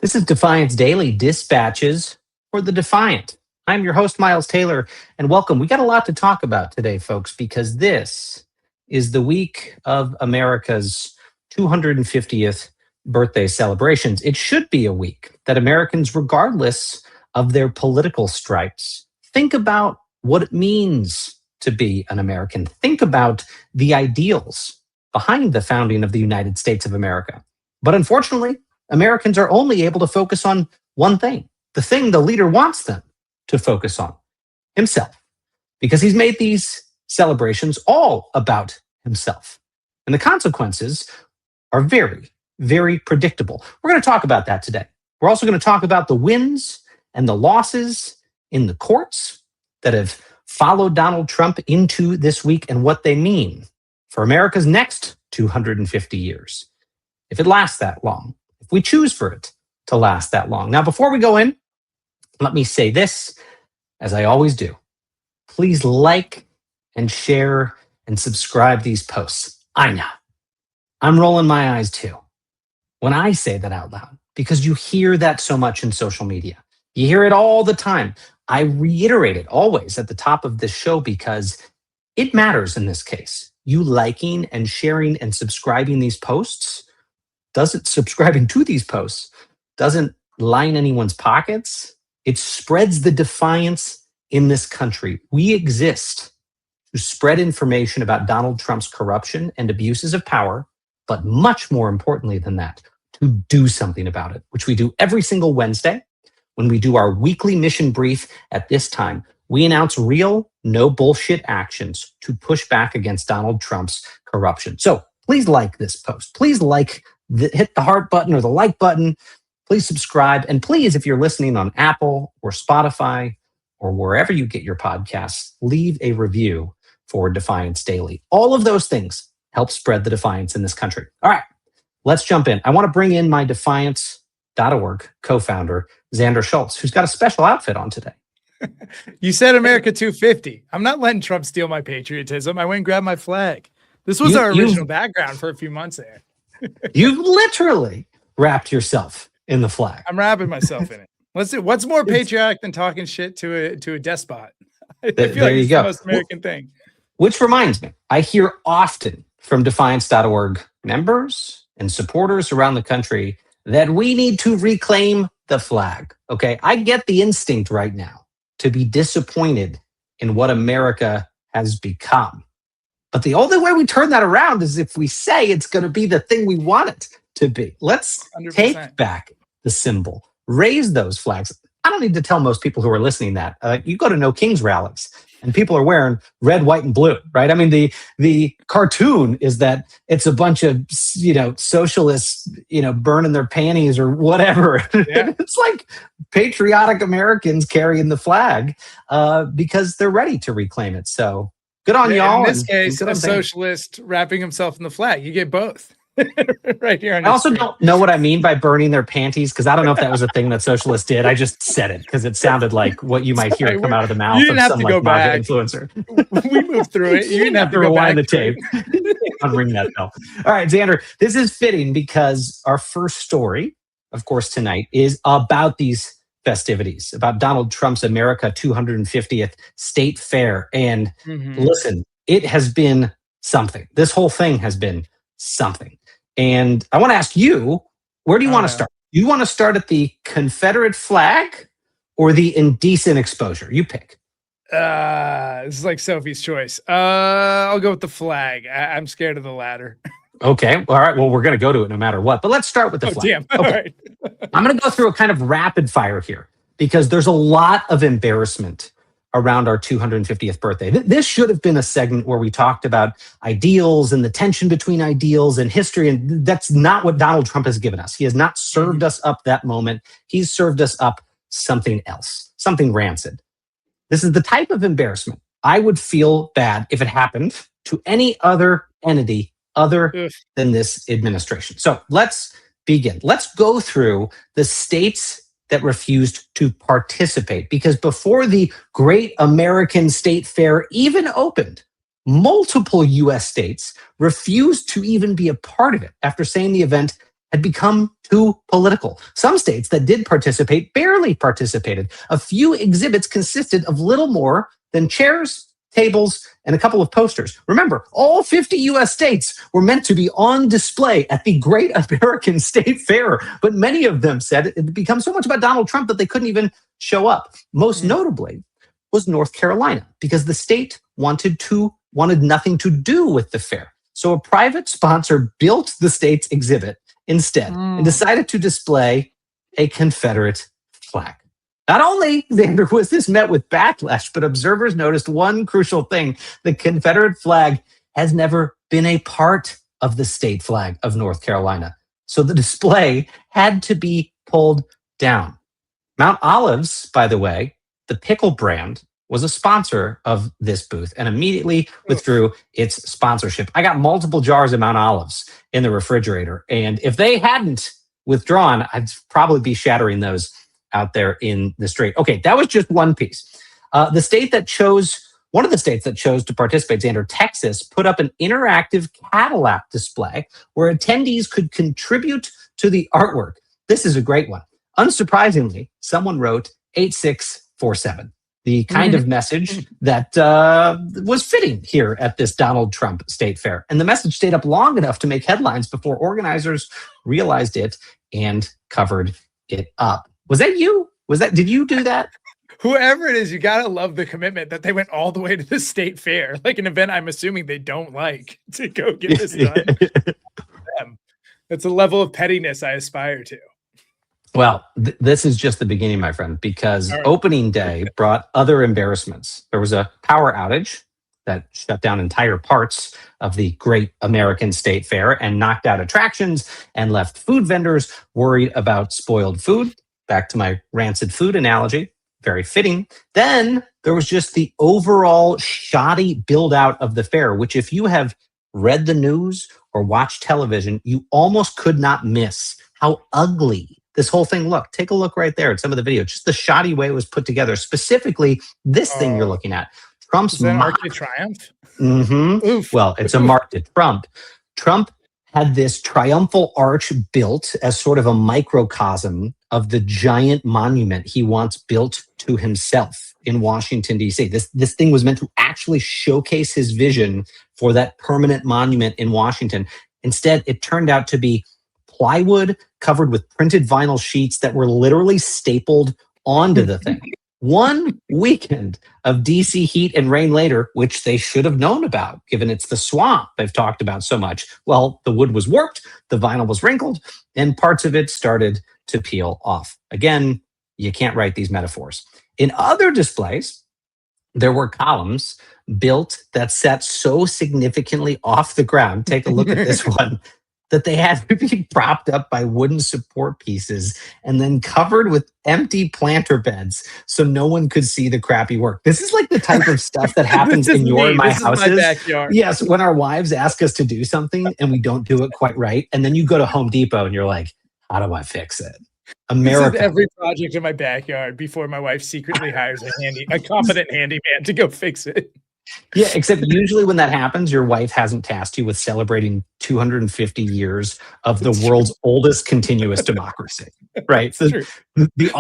This is Defiance Daily Dispatches for the Defiant. I'm your host, Miles Taylor, and welcome. We got a lot to talk about today, folks, because this is the week of America's 250th birthday celebrations. It should be a week that Americans, regardless of their political stripes, think about what it means to be an American. Think about the ideals behind the founding of the United States of America. But unfortunately, Americans are only able to focus on one thing, the thing the leader wants them to focus on, himself, because he's made these celebrations all about himself. And the consequences are very, very predictable. We're going to talk about that today. We're also going to talk about the wins and the losses in the courts that have followed Donald Trump into this week and what they mean for America's next 250 years, if it lasts that long. We choose for it to last that long. Now, before we go in, let me say this, as I always do. Please like and share and subscribe these posts. I know. I'm rolling my eyes too when I say that out loud, because you hear that so much in social media. You hear it all the time. I reiterate it always at the top of this show because it matters in this case. You liking and sharing and subscribing these posts subscribing to these posts doesn't line anyone's pockets. It spreads the defiance in this country. We exist to spread information about Donald Trump's corruption and abuses of power, but much more importantly than that, to do something about it, which we do every single Wednesday when we do our weekly mission brief. At this time, we announce real, no bullshit actions to push back against Donald Trump's corruption. So please like this post. Please hit the heart button or the like button. Please subscribe. And please, if you're listening on Apple or Spotify or wherever you get your podcasts, leave a review for Defiance Daily. All of those things help spread the defiance in this country. All right, let's jump in. I want to bring in my Defiance.org co-founder, Xander Schultz, who's got a special outfit on today. You said America 250. I'm not letting Trump steal my patriotism. I went and grabbed my flag. This was our original background for a few months there. You've literally wrapped yourself in the flag. I'm wrapping myself in it. Let's see. What's more patriotic than talking shit to a despot? I feel like it's the most American thing. Which reminds me, I hear often from Defiance.org members and supporters around the country that we need to reclaim the flag. Okay, I get the instinct right now to be disappointed in what America has become. But the only way we turn that around is if we say it's going to be the thing we want it to be. Let's 100%. Take back the symbol, raise those flags. I don't need to tell most people who are listening that. You go to No Kings rallies and people are wearing red, white, and blue, right? I mean, the cartoon is that it's a bunch of, socialists, burning their panties or whatever. Yeah. It's like patriotic Americans carrying the flag because they're ready to reclaim it. So good on y'all. In this case, a socialist wrapping himself in the flag. You get both right here. I also don't know what I mean by burning their panties, because I don't know if that was a thing that socialists did. I just said it because it sounded like what you might hear come out of the mouth of some like MAGA influencer. We moved through it. You didn't have to rewind the tape. I'll ring that bell. All right, Xander, this is fitting because our first story, of course, tonight is about these festivities, about Donald Trump's America 250th State Fair. And listen, it has been something. This whole thing has been something. And I want to ask you, where do you want to start? You want to start at the Confederate flag or the indecent exposure? You pick. This is like Sophie's choice. I'll go with the flag. I'm scared of the latter. Okay. All right. Well, we're going to go to it no matter what. But let's start with the flag. Damn. Okay. All right. I'm going to go through a kind of rapid fire here because there's a lot of embarrassment around our 250th birthday. This should have been a segment where we talked about ideals and the tension between ideals and history. And that's not what Donald Trump has given us. He has not served us up that moment. He's served us up something else, something rancid. This is the type of embarrassment I would feel bad if it happened to any other entity other than this administration. So let's begin. Let's go through the states that refused to participate, because before the Great American State Fair even opened, multiple U.S. states refused to even be a part of it after saying the event had become too political. Some states that did participate barely participated. A few exhibits consisted of little more than chairs, tables, and a couple of posters. Remember, all 50 US states were meant to be on display at the Great American State Fair, but many of them said it had become so much about Donald Trump that they couldn't even show up. Most notably was North Carolina, because the state wanted nothing to do with the fair. So a private sponsor built the state's exhibit instead and decided to display a Confederate flag. Not only, Xander, was this met with backlash, but observers noticed one crucial thing. The Confederate flag has never been a part of the state flag of North Carolina. So the display had to be pulled down. Mount Olives, by the way, the pickle brand, was a sponsor of this booth and immediately withdrew its sponsorship. I got multiple jars of Mount Olives in the refrigerator, and if they hadn't withdrawn, I'd probably be shattering those out there in the street. Okay, that was just one piece. One of the states that chose to participate, Xander, Texas, put up an interactive Cadillac display where attendees could contribute to the artwork. This is a great one. Unsurprisingly, someone wrote 8647. The kind of message that was fitting here at this Donald Trump State Fair. And the message stayed up long enough to make headlines before organizers realized it and covered it up. Was that you? Did you do that? Whoever it is, you got to love the commitment that they went all the way to the state fair, like an event I'm assuming they don't like, to go get this done. That's a level of pettiness I aspire to. Well, this is just the beginning, my friend, because opening day brought other embarrassments. There was a power outage that shut down entire parts of the Great American State Fair and knocked out attractions and left food vendors worried about spoiled food. Back to my rancid food analogy, very fitting. Then there was just the overall shoddy build out of the fair, which if you have read the news or watched television, you almost could not miss how ugly this whole thing looked. Take a look right there at some of the video, just the shoddy way it was put together. Specifically, this thing you're looking at, Trump's Arc de Triomphe. Well, it's a mark to Trump. Trump had this triumphal arch built as sort of a microcosm of the giant monument he wants built to himself in Washington, D.C. This thing was meant to actually showcase his vision for that permanent monument in Washington. Instead, it turned out to be plywood covered with printed vinyl sheets that were literally stapled onto the thing. One weekend of DC heat and rain later, which they should have known about, given it's the swamp they've talked about so much. Well, the wood was warped, the vinyl was wrinkled, and parts of it started to peel off. Again, you can't write these metaphors. In other displays, there were columns built that sat so significantly off the ground. Take a look at this one. That they had to be propped up by wooden support pieces and then covered with empty planter beds so no one could see the crappy work. This is like the type of stuff that happens in your and my houses. My backyard. Yes, when our wives ask us to do something and we don't do it quite right, and then you go to Home Depot and you're like, how do I fix it? America. This is every project in my backyard before my wife secretly hires a competent handyman to go fix it. Yeah, except usually when that happens, your wife hasn't tasked you with celebrating 250 years of the world's oldest continuous democracy, right? So the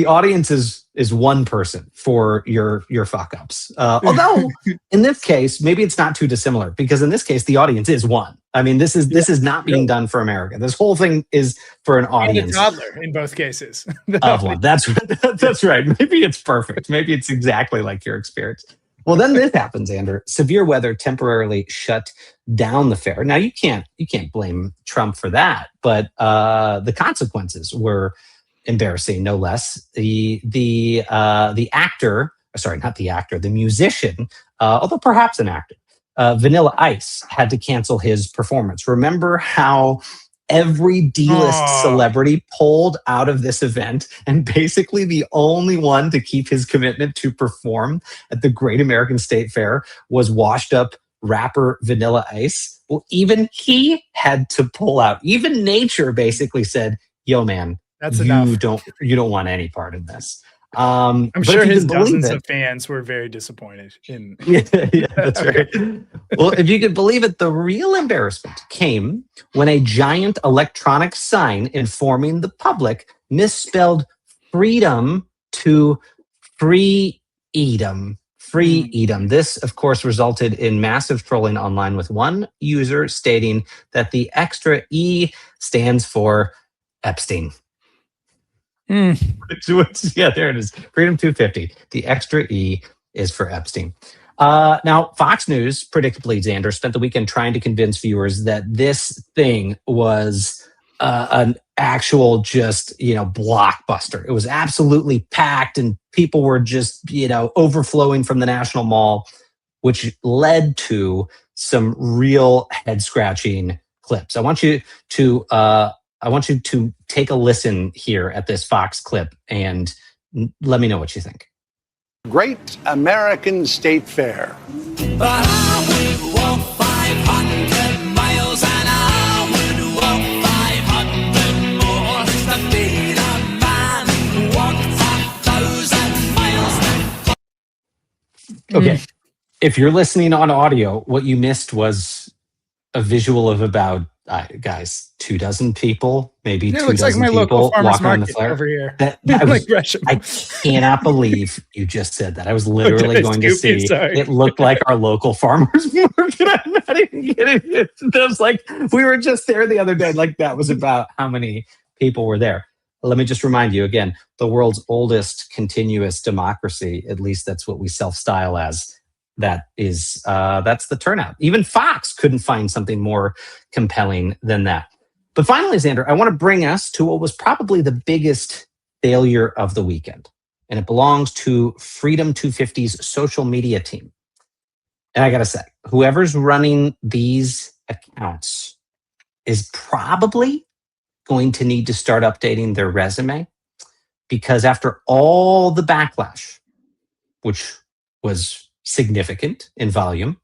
audience is one person for your fuck ups. Although in this case, maybe it's not too dissimilar, because in this case, the audience is one. I mean, this is not being done for America. This whole thing is for an audience. And a toddler in both cases. Of one. That's right. Maybe it's perfect. Maybe it's exactly like your experience. Well, then this happens, Andrew. Severe weather temporarily shut down the fair. Now you can't blame Trump for that, but the consequences were embarrassing, no less. The musician, although perhaps an actor, Vanilla Ice, had to cancel his performance. Remember how every D-list celebrity pulled out of this event, and basically the only one to keep his commitment to perform at the Great American State Fair was washed up rapper Vanilla Ice. Well, even he had to pull out. Even nature basically said, yo, man, that's enough. You don't want any part in this. I'm sure his dozens of fans were very disappointed in. Yeah, that's right. Well, if you could believe it, the real embarrassment came when a giant electronic sign informing the public misspelled freedom to free Edom. Free Edom. This, of course, resulted in massive trolling online, with one user stating that the extra E stands for Epstein. Yeah, there it is. Freedom 250. The extra E is for Epstein. Now, Fox News, predictably, Xander, spent the weekend trying to convince viewers that this thing was an actual blockbuster. It was absolutely packed and people were just, overflowing from the National Mall, which led to some real head-scratching clips. I want you to take a listen here at this Fox clip and let me know what you think. Great American State Fair. But I would walk 500 miles and I would walk 500 more to be the man who walked 1,000 miles. Okay. If you're listening on audio, what you missed was a visual of about, guys, 24 people, maybe 2 looks like dozen my local people farmers walking on the market flare. over here. I cannot believe you just said that. I was literally going to see. Sorry. It looked like our local farmers market. I'm not even kidding. It was like we were just there the other day. Like that was about how many people were there. Let me just remind you again: the world's oldest continuous democracy. At least that's what we self-style as. That's the turnout. Even Fox couldn't find something more compelling than that. But finally, Xander, I want to bring us to what was probably the biggest failure of the weekend. And it belongs to Freedom 250's social media team. And I got to say, whoever's running these accounts is probably going to need to start updating their resume, because after all the backlash, which was significant in volume,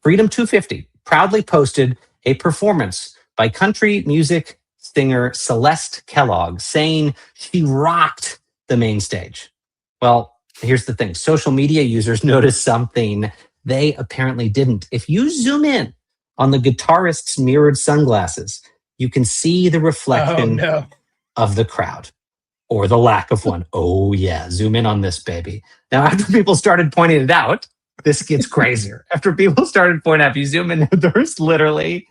Freedom 250 proudly posted a performance by country music singer Celeste Kellogg, saying she rocked the main stage. Well, here's the thing. Social media users noticed something they apparently didn't. If you zoom in on the guitarist's mirrored sunglasses, you can see the reflection of the crowd, or the lack of one. Oh yeah, zoom in on this baby. Now, after people started pointing it out, this gets crazier. After people started pointing out, if you zoom in, there's literally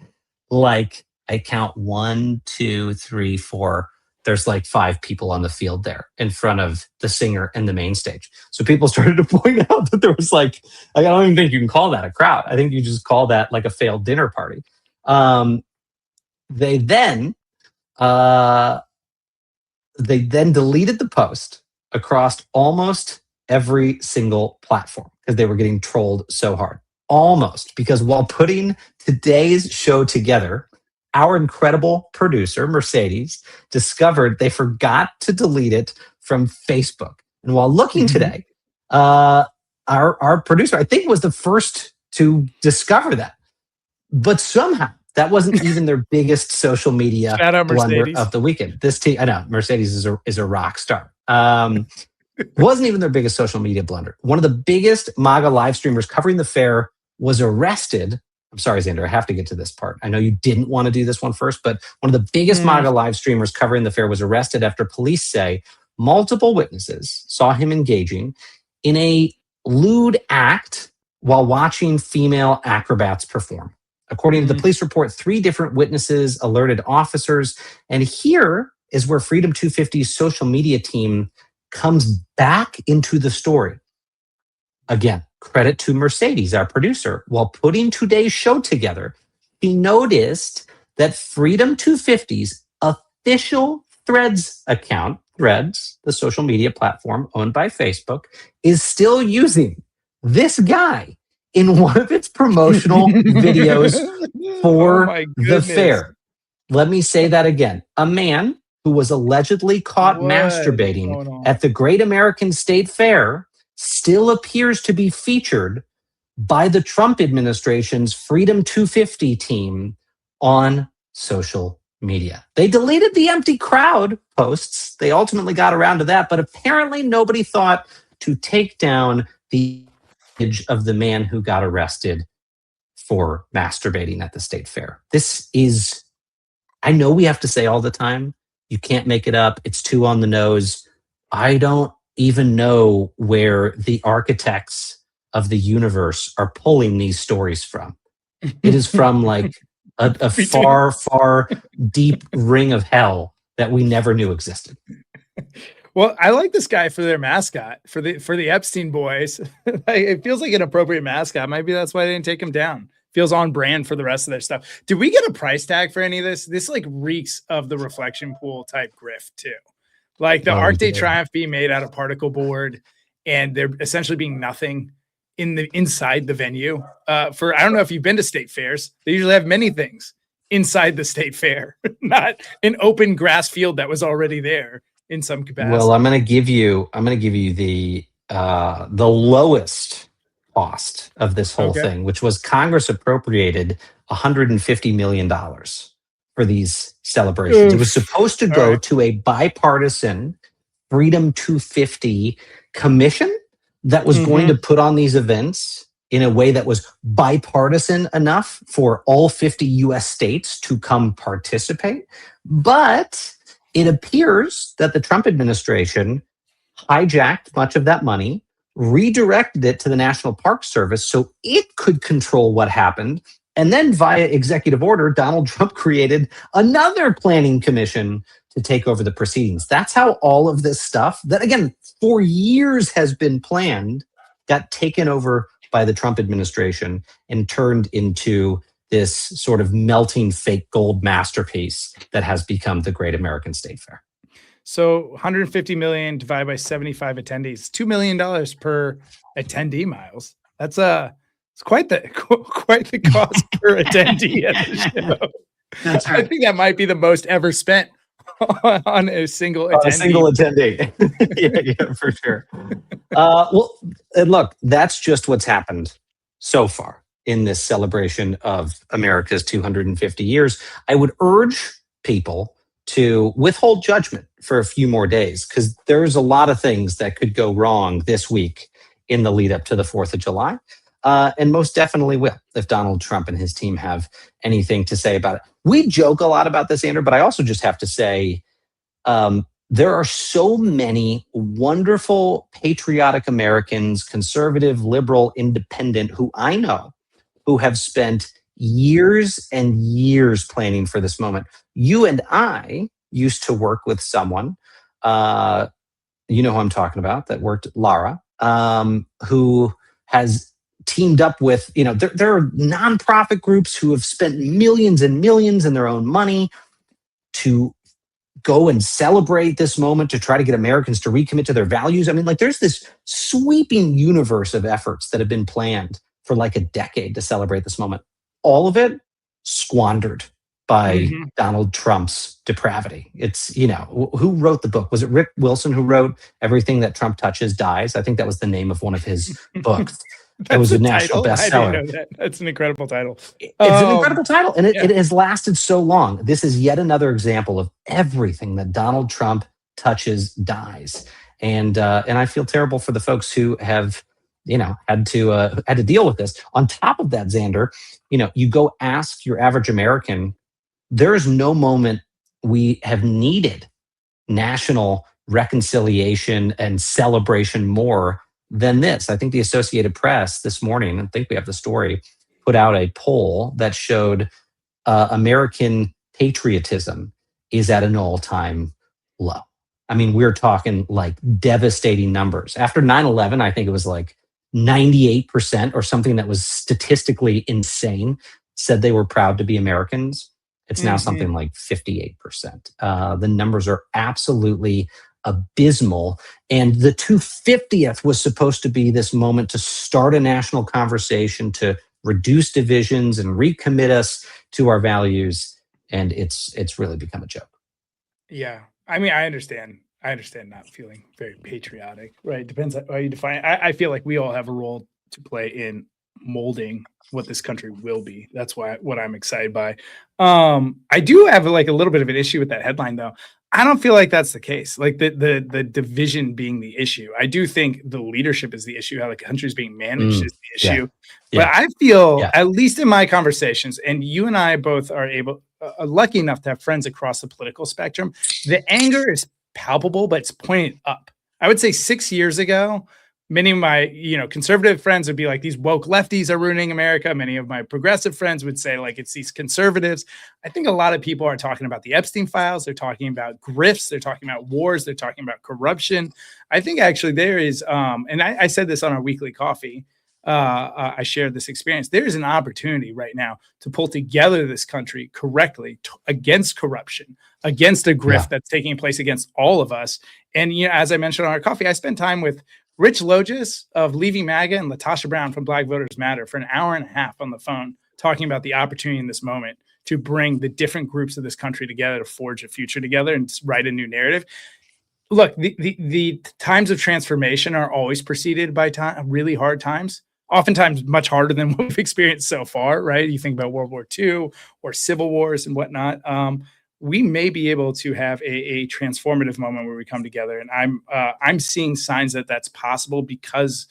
like, I count 1, 2, 3, 4. There's like 5 people on the field there in front of the singer and the main stage. So people started to point out that there was like, I don't even think you can call that a crowd. I think you just call that like a failed dinner party. They then deleted the post across almost every single platform because they were getting trolled so hard. Almost, because while putting today's show together, our incredible producer, Mercedes, discovered they forgot to delete it from Facebook. And while looking today, our producer, I think, was the first to discover that. But somehow, that wasn't even their biggest social media blunder of the weekend. This team, I know, Mercedes is a rock star. Wasn't even their biggest social media blunder. One of the biggest MAGA live streamers covering the fair was arrested. I'm sorry, Xander, I have to get to this part. I know you didn't want to do this one first, but one of the biggest MAGA live streamers covering the fair was arrested after police say multiple witnesses saw him engaging in a lewd act while watching female acrobats perform. According to the police report, 3 different witnesses alerted officers. And here is where Freedom 250's social media team comes back into the story. Again, credit to Mercedes, our producer. While putting today's show together, he noticed that Freedom 250's official Threads account, Threads, the social media platform owned by Facebook, is still using this guy in one of its promotional videos for the fair. Let me say that again. A man who was allegedly caught masturbating at the Great American State Fair still appears to be featured by the Trump administration's Freedom 250 team on social media. They deleted the empty crowd posts. They ultimately got around to that, but apparently nobody thought to take down the image of the man who got arrested for masturbating at the state fair. This is, I know we have to say all the time, you can't make it up. It's too on the nose. I don't even know where the architects of the universe are pulling these stories from. It is from like a far, far deep ring of hell that we never knew existed. Well, I like this guy for their mascot for the Epstein boys. It feels like an appropriate mascot. Maybe that's why they didn't take him down. Feels on brand for the rest of their stuff. Did we get a price tag for any of this? This like reeks of the reflection pool type grift too. Like the Arc de Triomphe being made out of particle board, and they're essentially being nothing inside the venue. For I don't know if you've been to state fairs. They usually have many things inside the state fair, not an open grass field that was already there in some capacity. Well, I'm going to give you the lowest cost of this whole thing, which was Congress appropriated $150 million for these celebrations. Oof. It was supposed to go to a bipartisan Freedom 250 commission that was going to put on these events in a way that was bipartisan enough for all 50 US states to come participate. But it appears that the Trump administration hijacked much of that money, redirected it to the National Park Service so it could control what happened. And then via executive order, Donald Trump created another planning commission to take over the proceedings. That's how all of this stuff that, again, for years has been planned, got taken over by the Trump administration and turned into this sort of melting fake gold masterpiece that has become the Great American State Fair. So 150 million divided by 75 attendees, $2 million per attendee, Miles. It's quite the cost per attendee at the show. That's right. I think that might be the most ever spent on a single attendee. yeah, for sure. Well, and look, that's just what's happened so far in this celebration of America's 250 years. I would urge people to withhold judgment for a few more days, because there's a lot of things that could go wrong this week in the lead up to the 4th of July. And most definitely will, if Donald Trump and his team have anything to say about it. We joke a lot about this, Andrew, but I also just have to say, there are so many wonderful, patriotic Americans, conservative, liberal, independent, who I know, who have spent years and years planning for this moment. You and I used to work with someone, you know who I'm talking about, that worked, Lara, who has teamed up with, there are nonprofit groups who have spent millions and millions in their own money to go and celebrate this moment, to try to get Americans to recommit to their values. I mean, like, there's this sweeping universe of efforts that have been planned for like a decade to celebrate this moment. All of it squandered by Donald Trump's depravity. It's, who wrote the book? Was it Rick Wilson who wrote Everything That Trump Touches Dies? I think that was the name of one of his books. It was a national bestseller. That's an incredible title. It's an incredible title, and it has lasted so long. This is yet another example of everything that Donald Trump touches dies. And I feel terrible for the folks who have, had to deal with this. On top of that, Xander, you go ask your average American, there is no moment we have needed national reconciliation and celebration more than this. I think the Associated Press this morning, I think we have the story, put out a poll that showed American patriotism is at an all-time low. I mean, we're talking like devastating numbers. After 9/11, I think it was like 98% or something that was statistically insane said they were proud to be Americans. It's now something like 58%. The numbers are absolutely abysmal. And the 250th was supposed to be this moment to start a national conversation, to reduce divisions and recommit us to our values. And it's really become a joke. Yeah. I mean, I understand not feeling very patriotic, right? Depends on how you define it. I feel like we all have a role to play in molding what this country will be. That's what I'm excited by. I do have like a little bit of an issue with that headline though. I don't feel like that's the case. Like the division being the issue. I do think the leadership is the issue. How the country's being managed is the issue. Yeah. But I feel, at least in my conversations, and you and I both are lucky enough to have friends across the political spectrum. The anger is palpable, but it's pointed up. I would say 6 years ago, many of my, conservative friends would be like, these woke lefties are ruining America. Many of my progressive friends would say, like, it's these conservatives. I think a lot of people are talking about the Epstein files. They're talking about grifts. They're talking about wars. They're talking about corruption. I think actually there is, and I said this on our weekly coffee. I shared this experience. There is an opportunity right now to pull together this country correctly against corruption, against a grift that's taking place against all of us. And, as I mentioned on our coffee, I spent time with Rich Logis of Leaving MAGA and Latasha Brown from Black Voters Matter for an hour and a half on the phone, talking about the opportunity in this moment to bring the different groups of this country together to forge a future together and write a new narrative. Look, the times of transformation are always preceded by really hard times, oftentimes much harder than what we've experienced so far, right? You think about World War II or civil wars and whatnot. We may be able to have a transformative moment where we come together, and I'm seeing signs that that's possible because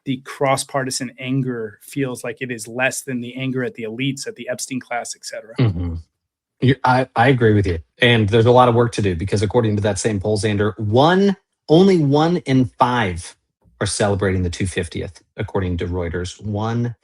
the cross-partisan anger feels like it is less than the anger at the elites, at the Epstein class, et cetera. Mm-hmm. I agree with you, and there's a lot of work to do because according to that same poll, Xander, only 1 in 5 are celebrating the 250th, according to Reuters. 1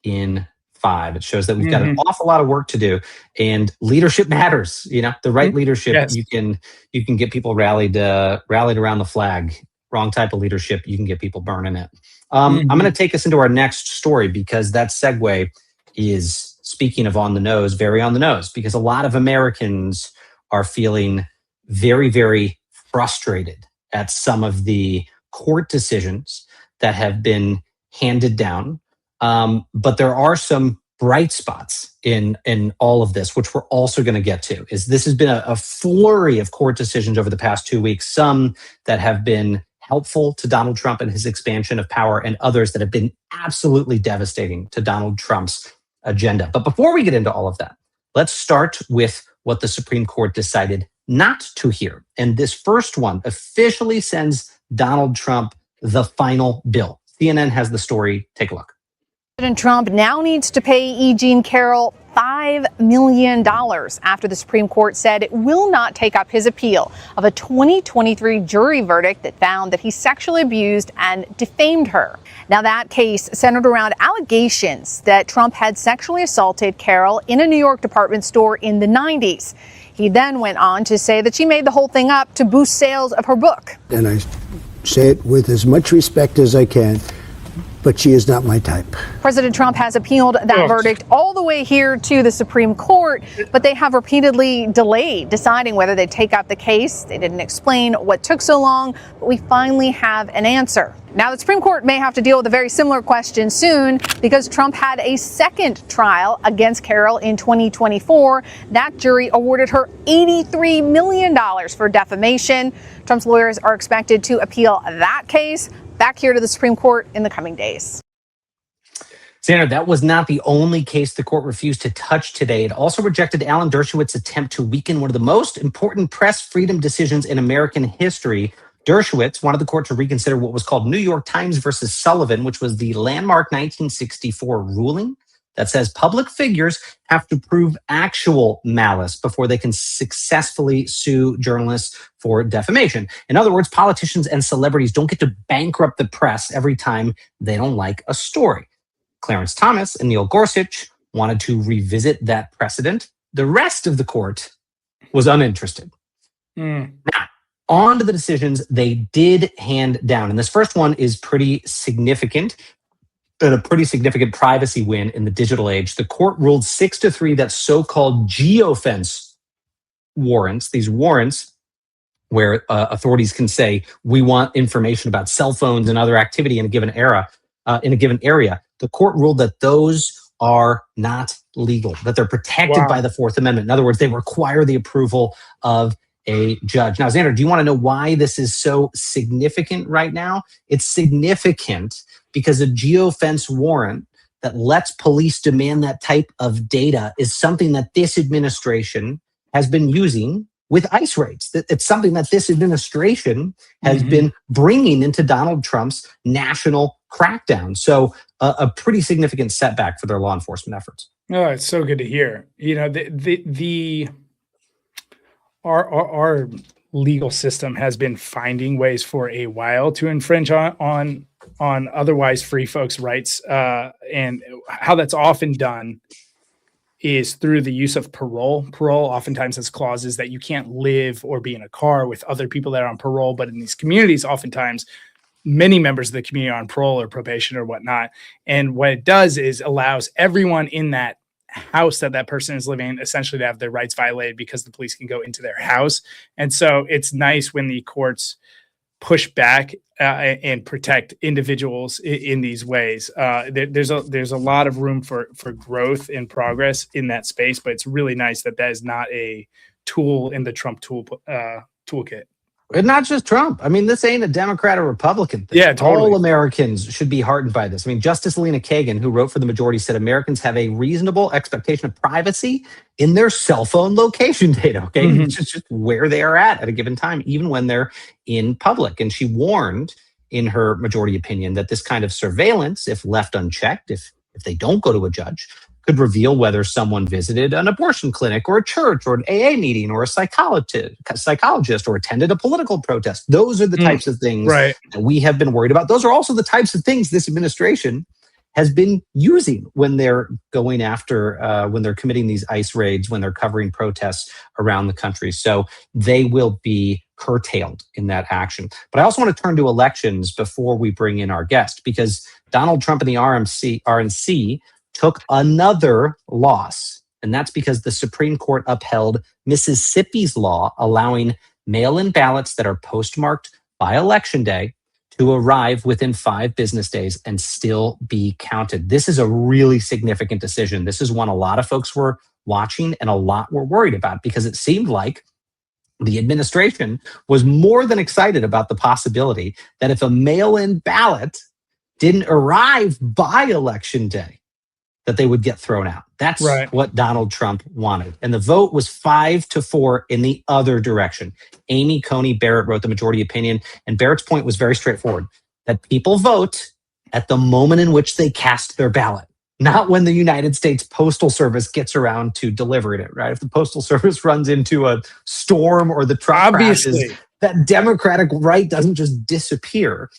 in 5. It shows that we've got an awful lot of work to do, and leadership matters. The right leadership, you can get people rallied around the flag. Wrong type of leadership, you can get people burning it. I'm going to take us into our next story because that segue is, speaking of on the nose, very on the nose, because a lot of Americans are feeling very, very frustrated at some of the court decisions that have been handed down. But there are some bright spots in all of this, which we're also going to get to. This has been a flurry of court decisions over the past 2 weeks, some that have been helpful to Donald Trump and his expansion of power, and others that have been absolutely devastating to Donald Trump's agenda. But before we get into all of that, let's start with what the Supreme Court decided not to hear. And this first one officially sends Donald Trump the final bill. CNN has the story. Take a look. President Trump now needs to pay E. Jean Carroll $5 million after the Supreme Court said it will not take up his appeal of a 2023 jury verdict that found that he sexually abused and defamed her. Now, that case centered around allegations that Trump had sexually assaulted Carroll in a New York department store in the 90s. He then went on to say that she made the whole thing up to boost sales of her book. And I say it with as much respect as I can, but she is not my type. President Trump has appealed that verdict all the way here to the Supreme Court, but they have repeatedly delayed deciding whether they take up the case. They didn't explain what took so long, but we finally have an answer. Now, the Supreme Court may have to deal with a very similar question soon because Trump had a second trial against Carroll in 2024. That jury awarded her $83 million for defamation. Trump's lawyers are expected to appeal that case back here to the Supreme Court in the coming days. Xander, that was not the only case the court refused to touch today. It also rejected Alan Dershowitz's attempt to weaken one of the most important press freedom decisions in American history. Dershowitz wanted the court to reconsider what was called New York Times versus Sullivan, which was the landmark 1964 ruling that says public figures have to prove actual malice before they can successfully sue journalists for defamation. In other words, politicians and celebrities don't get to bankrupt the press every time they don't like a story. Clarence Thomas and Neil Gorsuch wanted to revisit that precedent. The rest of the court was uninterested. Now, on to the decisions they did hand down. And this first one is pretty significant. And a pretty significant privacy win in the digital age. The court ruled 6-3 that so-called geofence warrants, these warrants where authorities can say, we want information about cell phones and other activity in a given area. The court ruled that those are not legal, that they're protected by the Fourth Amendment. In other words, they require the approval of a judge. Now, Xander, do you want to know why this is so significant right now? It's significant because a geofence warrant that lets police demand that type of data is something that this administration has been using with ICE raids. It's something that this administration has been bringing into Donald Trump's national crackdown. So a pretty significant setback for their law enforcement efforts. Oh, it's so good to hear. You know, our legal system has been finding ways for a while to infringe on otherwise free folks' rights, and how that's often done is through the use of parole. Parole oftentimes has clauses that you can't live or be in a car with other people that are on parole, but in these communities, oftentimes many members of the community are on parole or probation or whatnot. And what it does is allows everyone in that house that person is living in essentially to have their rights violated because the police can go into their house. And so it's nice when the courts push back and protect individuals in these ways. There's a lot of room for growth and progress in that space, but it's really nice that is not a tool in the Trump toolkit. And not just Trump. I mean, this ain't a Democrat or Republican thing. Yeah, totally. All Americans should be heartened by this. I mean, Justice Alina Kagan, who wrote for the majority, said Americans have a reasonable expectation of privacy in their cell phone location data. Okay, it's just where they are at a given time, even when they're in public. And she warned in her majority opinion that this kind of surveillance, if left unchecked, if they don't go to a judge, could reveal whether someone visited an abortion clinic or a church or an AA meeting or a psychologist or attended a political protest. Those are the types of things that we have been worried about. Those are also the types of things this administration has been using when they're going after, when they're committing these ICE raids, when they're covering protests around the country. So they will be curtailed in that action. But I also want to turn to elections before we bring in our guest, because Donald Trump and the RNC took another loss. And that's because the Supreme Court upheld Mississippi's law allowing mail-in ballots that are postmarked by Election Day to arrive within 5 business days and still be counted. This is a really significant decision. This is one a lot of folks were watching and a lot were worried about, because it seemed like the administration was more than excited about the possibility that if a mail-in ballot didn't arrive by Election Day, that they would get thrown out. That's what Donald Trump wanted. And the vote was 5-4 in the other direction. Amy Coney Barrett wrote the majority opinion, and Barrett's point was very straightforward, that people vote at the moment in which they cast their ballot, not when the United States Postal Service gets around to delivering it, right? If the Postal Service runs into a storm or the truck crashes, that democratic right doesn't just disappear.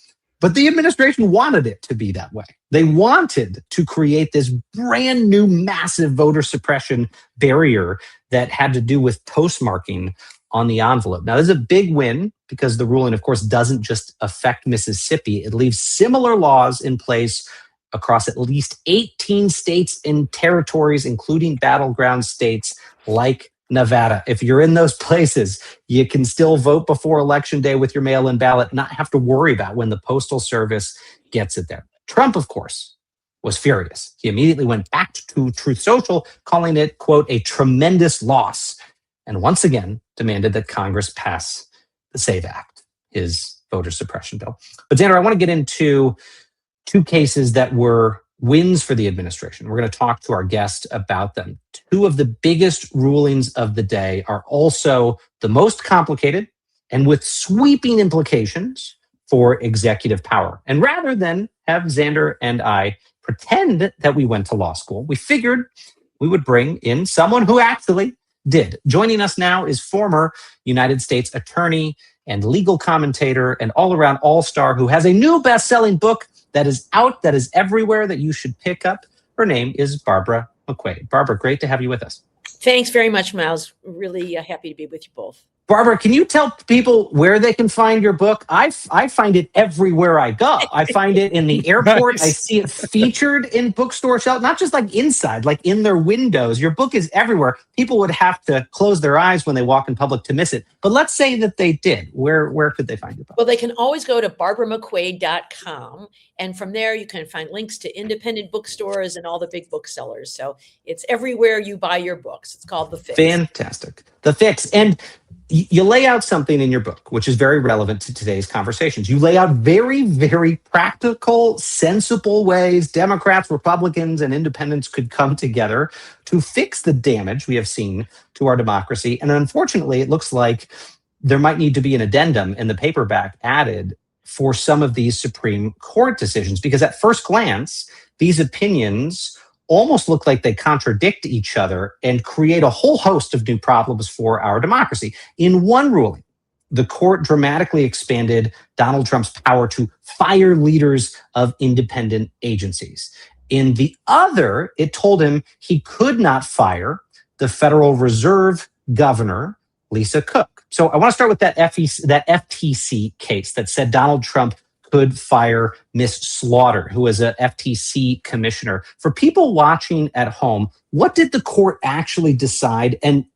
But the administration wanted it to be that way. They wanted to create this brand new massive voter suppression barrier that had to do with postmarking on the envelope. Now, this is a big win because the ruling, of course, doesn't just affect Mississippi. It leaves similar laws in place across at least 18 states and territories, including battleground states like Nevada. If you're in those places, you can still vote before Election Day with your mail-in ballot, not have to worry about when the Postal Service gets it there. Trump, of course, was furious. He immediately went back to Truth Social, calling it, quote, a tremendous loss, and once again demanded that Congress pass the SAVE Act, his voter suppression bill. But Xander, I want to get into 2 cases that were wins for the administration. We're going to talk to our guest about them. 2 of the biggest rulings of the day are also the most complicated and with sweeping implications for executive power. And rather than have Xander and I pretend that we went to law school, we figured we would bring in someone who actually did. Joining us now is former United States attorney and legal commentator and all-around all-star who has a new best-selling book that is out, that is everywhere, that you should pick up. Her name is Barbara McQuade. Barbara, great to have you with us. Thanks very much, Miles. Really happy to be with you both. Barbara, can you tell people where they can find your book? I find it everywhere I go. I find it in the airport. Nice. I see it featured in bookstore shelves, not just like inside, like in their windows. Your book is everywhere. People would have to close their eyes when they walk in public to miss it. But let's say that they did. Where could they find your book? Well, they can always go to barbaramcquaid.com. And from there, you can find links to independent bookstores and all the big booksellers. So it's everywhere you buy your books. It's called The Fix. Fantastic. the fix. And you lay out something in your book, which is very relevant to today's conversations. You lay out very, very practical, sensible ways Democrats, Republicans, and independents could come together to fix the damage we have seen to our democracy. And unfortunately, it looks like there might need to be an addendum in the paperback added for some of these Supreme Court decisions, because at first glance, these opinions almost look like they contradict each other and create a whole host of new problems for our democracy. In one ruling, the court dramatically expanded Donald Trump's power to fire leaders of independent agencies. In the other, it told him he could not fire the Federal Reserve Governor, Lisa Cook. So I want to start with that FTC case that said Donald Trump could fire Miss Slaughter, who was a FTC commissioner. For people watching at home, what did the court actually decide, and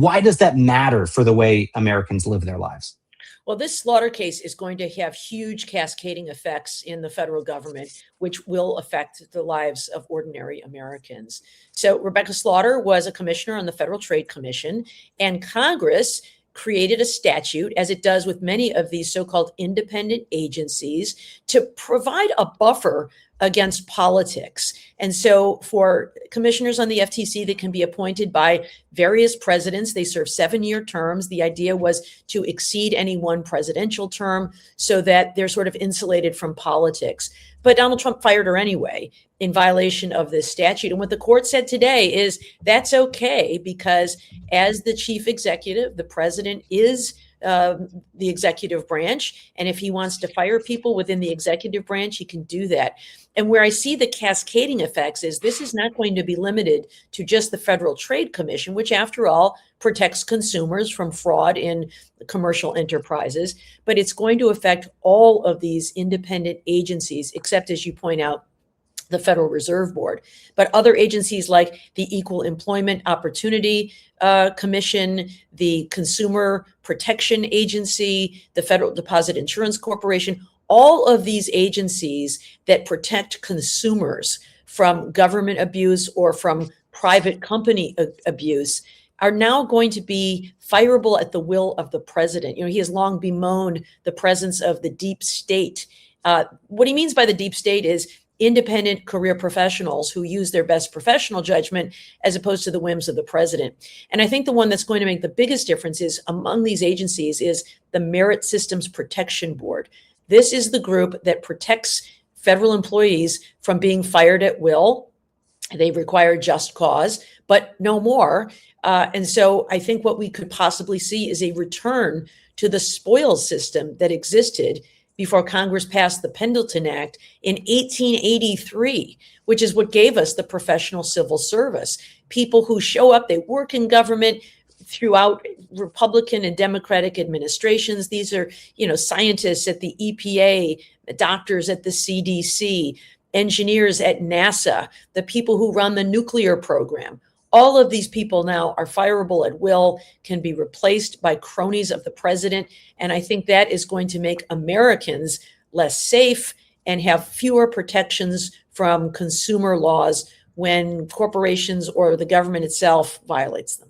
why does that matter for the way Americans live their lives? Well, this Slaughter case is going to have huge cascading effects in the federal government, which will affect the lives of ordinary Americans. So Rebecca Slaughter was a commissioner on the Federal Trade Commission, and Congress created a statute, as it does with many of these so-called independent agencies, to provide a buffer against politics. And so for commissioners on the FTC that can be appointed by various presidents, they serve 7-year terms. The idea was to exceed any one presidential term so that they're sort of insulated from politics. But Donald Trump fired her anyway in violation of this statute. And what the court said today is that's okay, because as the chief executive, the president is the executive branch. And if he wants to fire people within the executive branch, he can do that. And where I see the cascading effects is this is not going to be limited to just the Federal Trade Commission, which after all protects consumers from fraud in commercial enterprises, but it's going to affect all of these independent agencies, except, as you point out, the Federal Reserve Board, but other agencies like the Equal Employment Opportunity Commission, the Consumer Protection Agency, the Federal Deposit Insurance Corporation, all of these agencies that protect consumers from government abuse or from private company abuse are now going to be fireable at the will of the president. He has long bemoaned the presence of the deep state. What he means by the deep state is independent career professionals who use their best professional judgment as opposed to the whims of the president. And I think the one that's going to make the biggest difference is among these agencies is the Merit Systems Protection Board. This is the group that protects federal employees from being fired at will. They require just cause, but no more. And so I think what we could possibly see is a return to the spoils system that existed before Congress passed the Pendleton Act in 1883, which is what gave us the professional civil service. People who show up, they work in government throughout Republican and Democratic administrations. These are, scientists at the EPA, doctors at the CDC, engineers at NASA, the people who run the nuclear program. All of these people now are fireable at will, can be replaced by cronies of the president. And I think that is going to make Americans less safe and have fewer protections from consumer laws when corporations or the government itself violates them.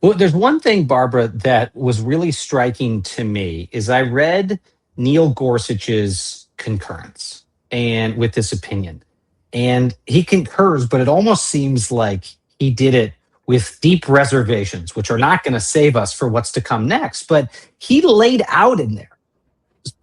Well, there's one thing, Barbara, that was really striking to me is I read Neil Gorsuch's concurrence and with this opinion, and he concurs, but it almost seems like he did it with deep reservations, which are not going to save us for what's to come next. But he laid out in there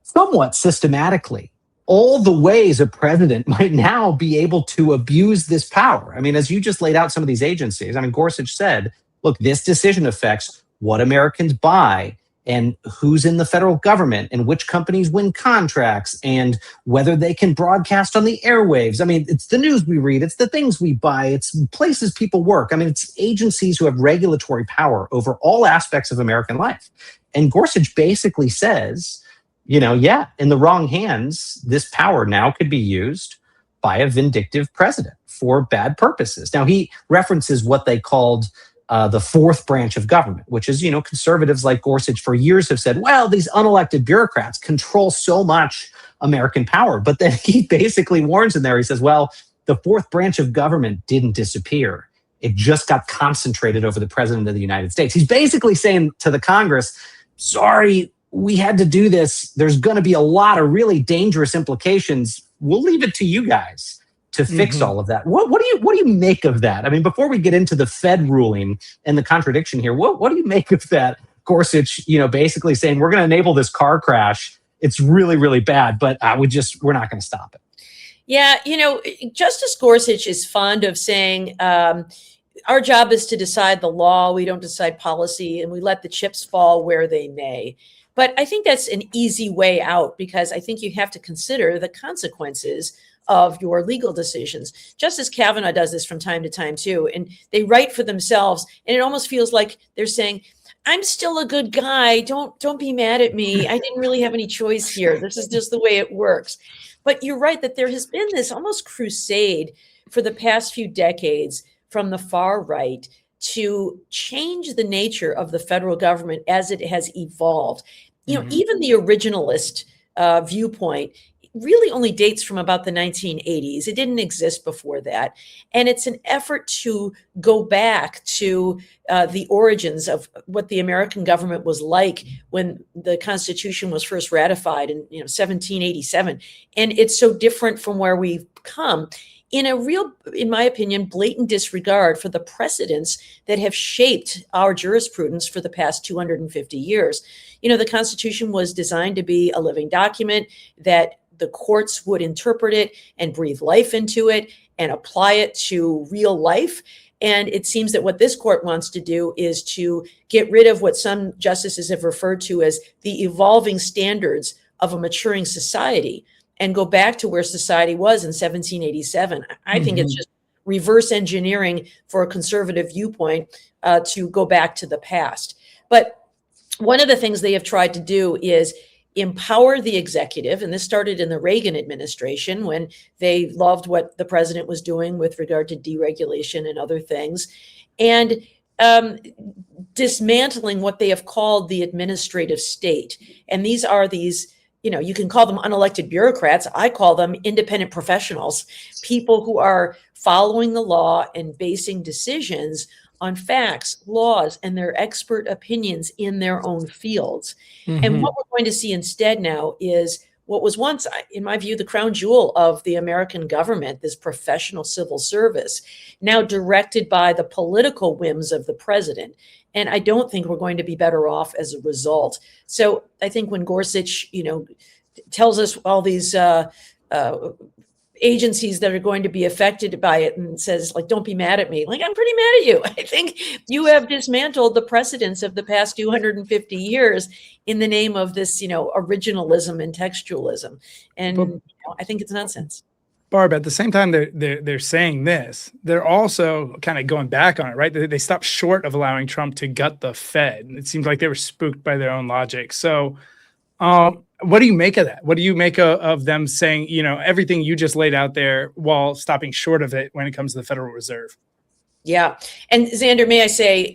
somewhat systematically all the ways a president might now be able to abuse this power. I mean, as you just laid out some of these agencies, Gorsuch said, look, this decision affects what Americans buy and who's in the federal government and which companies win contracts and whether they can broadcast on the airwaves. It's the news we read, it's the things we buy, it's places people work. It's agencies who have regulatory power over all aspects of American life. And Gorsuch basically says, in the wrong hands, this power now could be used by a vindictive president for bad purposes. Now, he references what they called the fourth branch of government, which is, conservatives like Gorsuch for years have said, well, these unelected bureaucrats control so much American power. But then he basically warns in there, he says, well, the fourth branch of government didn't disappear. it just got concentrated over the president of the United States. He's basically saying to the Congress, sorry, we had to do this. There's going to be a lot of really dangerous implications. We'll leave it to you guys to fix all of that. What do you make of that? I mean, before we get into the Fed ruling and the contradiction here, what do you make of that? Gorsuch, basically saying we're going to enable this car crash. It's really, really bad, but we're not going to stop it. Yeah, Justice Gorsuch is fond of saying our job is to decide the law. We don't decide policy, and we let the chips fall where they may. But I think that's an easy way out, because I think you have to consider the consequences of your legal decisions. Justice Kavanaugh does this from time to time too, and they write for themselves, and it almost feels like they're saying, I'm still a good guy. Don't be mad at me. I didn't really have any choice here. This is just the way it works. But you're right that there has been this almost crusade for the past few decades from the far right to change the nature of the federal government as it has evolved. Even the originalist viewpoint really only dates from about the 1980s. It didn't exist before that. And it's an effort to go back to the origins of what the American government was like when the Constitution was first ratified in 1787. And it's so different from where we've come, in a real, in my opinion, blatant disregard for the precedents that have shaped our jurisprudence for the past 250 years. The Constitution was designed to be a living document that the courts would interpret it and breathe life into it and apply it to real life. And it seems that what this court wants to do is to get rid of what some justices have referred to as the evolving standards of a maturing society and go back to where society was in 1787. I think it's just reverse engineering for a conservative viewpoint to go back to the past. But one of the things they have tried to do is empower the executive. And this started in the Reagan administration when they loved what the president was doing with regard to deregulation and other things, and dismantling what they have called the administrative state. And these are you can call them unelected bureaucrats. I call them independent professionals, people who are following the law and basing decisions on facts, laws, and their expert opinions in their own fields. And what we're going to see instead now is what was once, in my view, the crown jewel of the American government, this professional civil service, now directed by the political whims of the president. And I don't think we're going to be better off as a result. So I think when Gorsuch, tells us all these agencies that are going to be affected by it and says, don't be mad at me. I'm pretty mad at you. I think you have dismantled the precedents of the past 250 years in the name of this, originalism and textualism. And I think it's nonsense. Barb, at the same time they're saying this, they're also kind of going back on it, right? They stopped short of allowing Trump to gut the Fed. It seems like they were spooked by their own logic. So what do you make of that? What do you make of them saying, everything you just laid out there while stopping short of it when it comes to the Federal Reserve? Yeah. And Xander, may I say,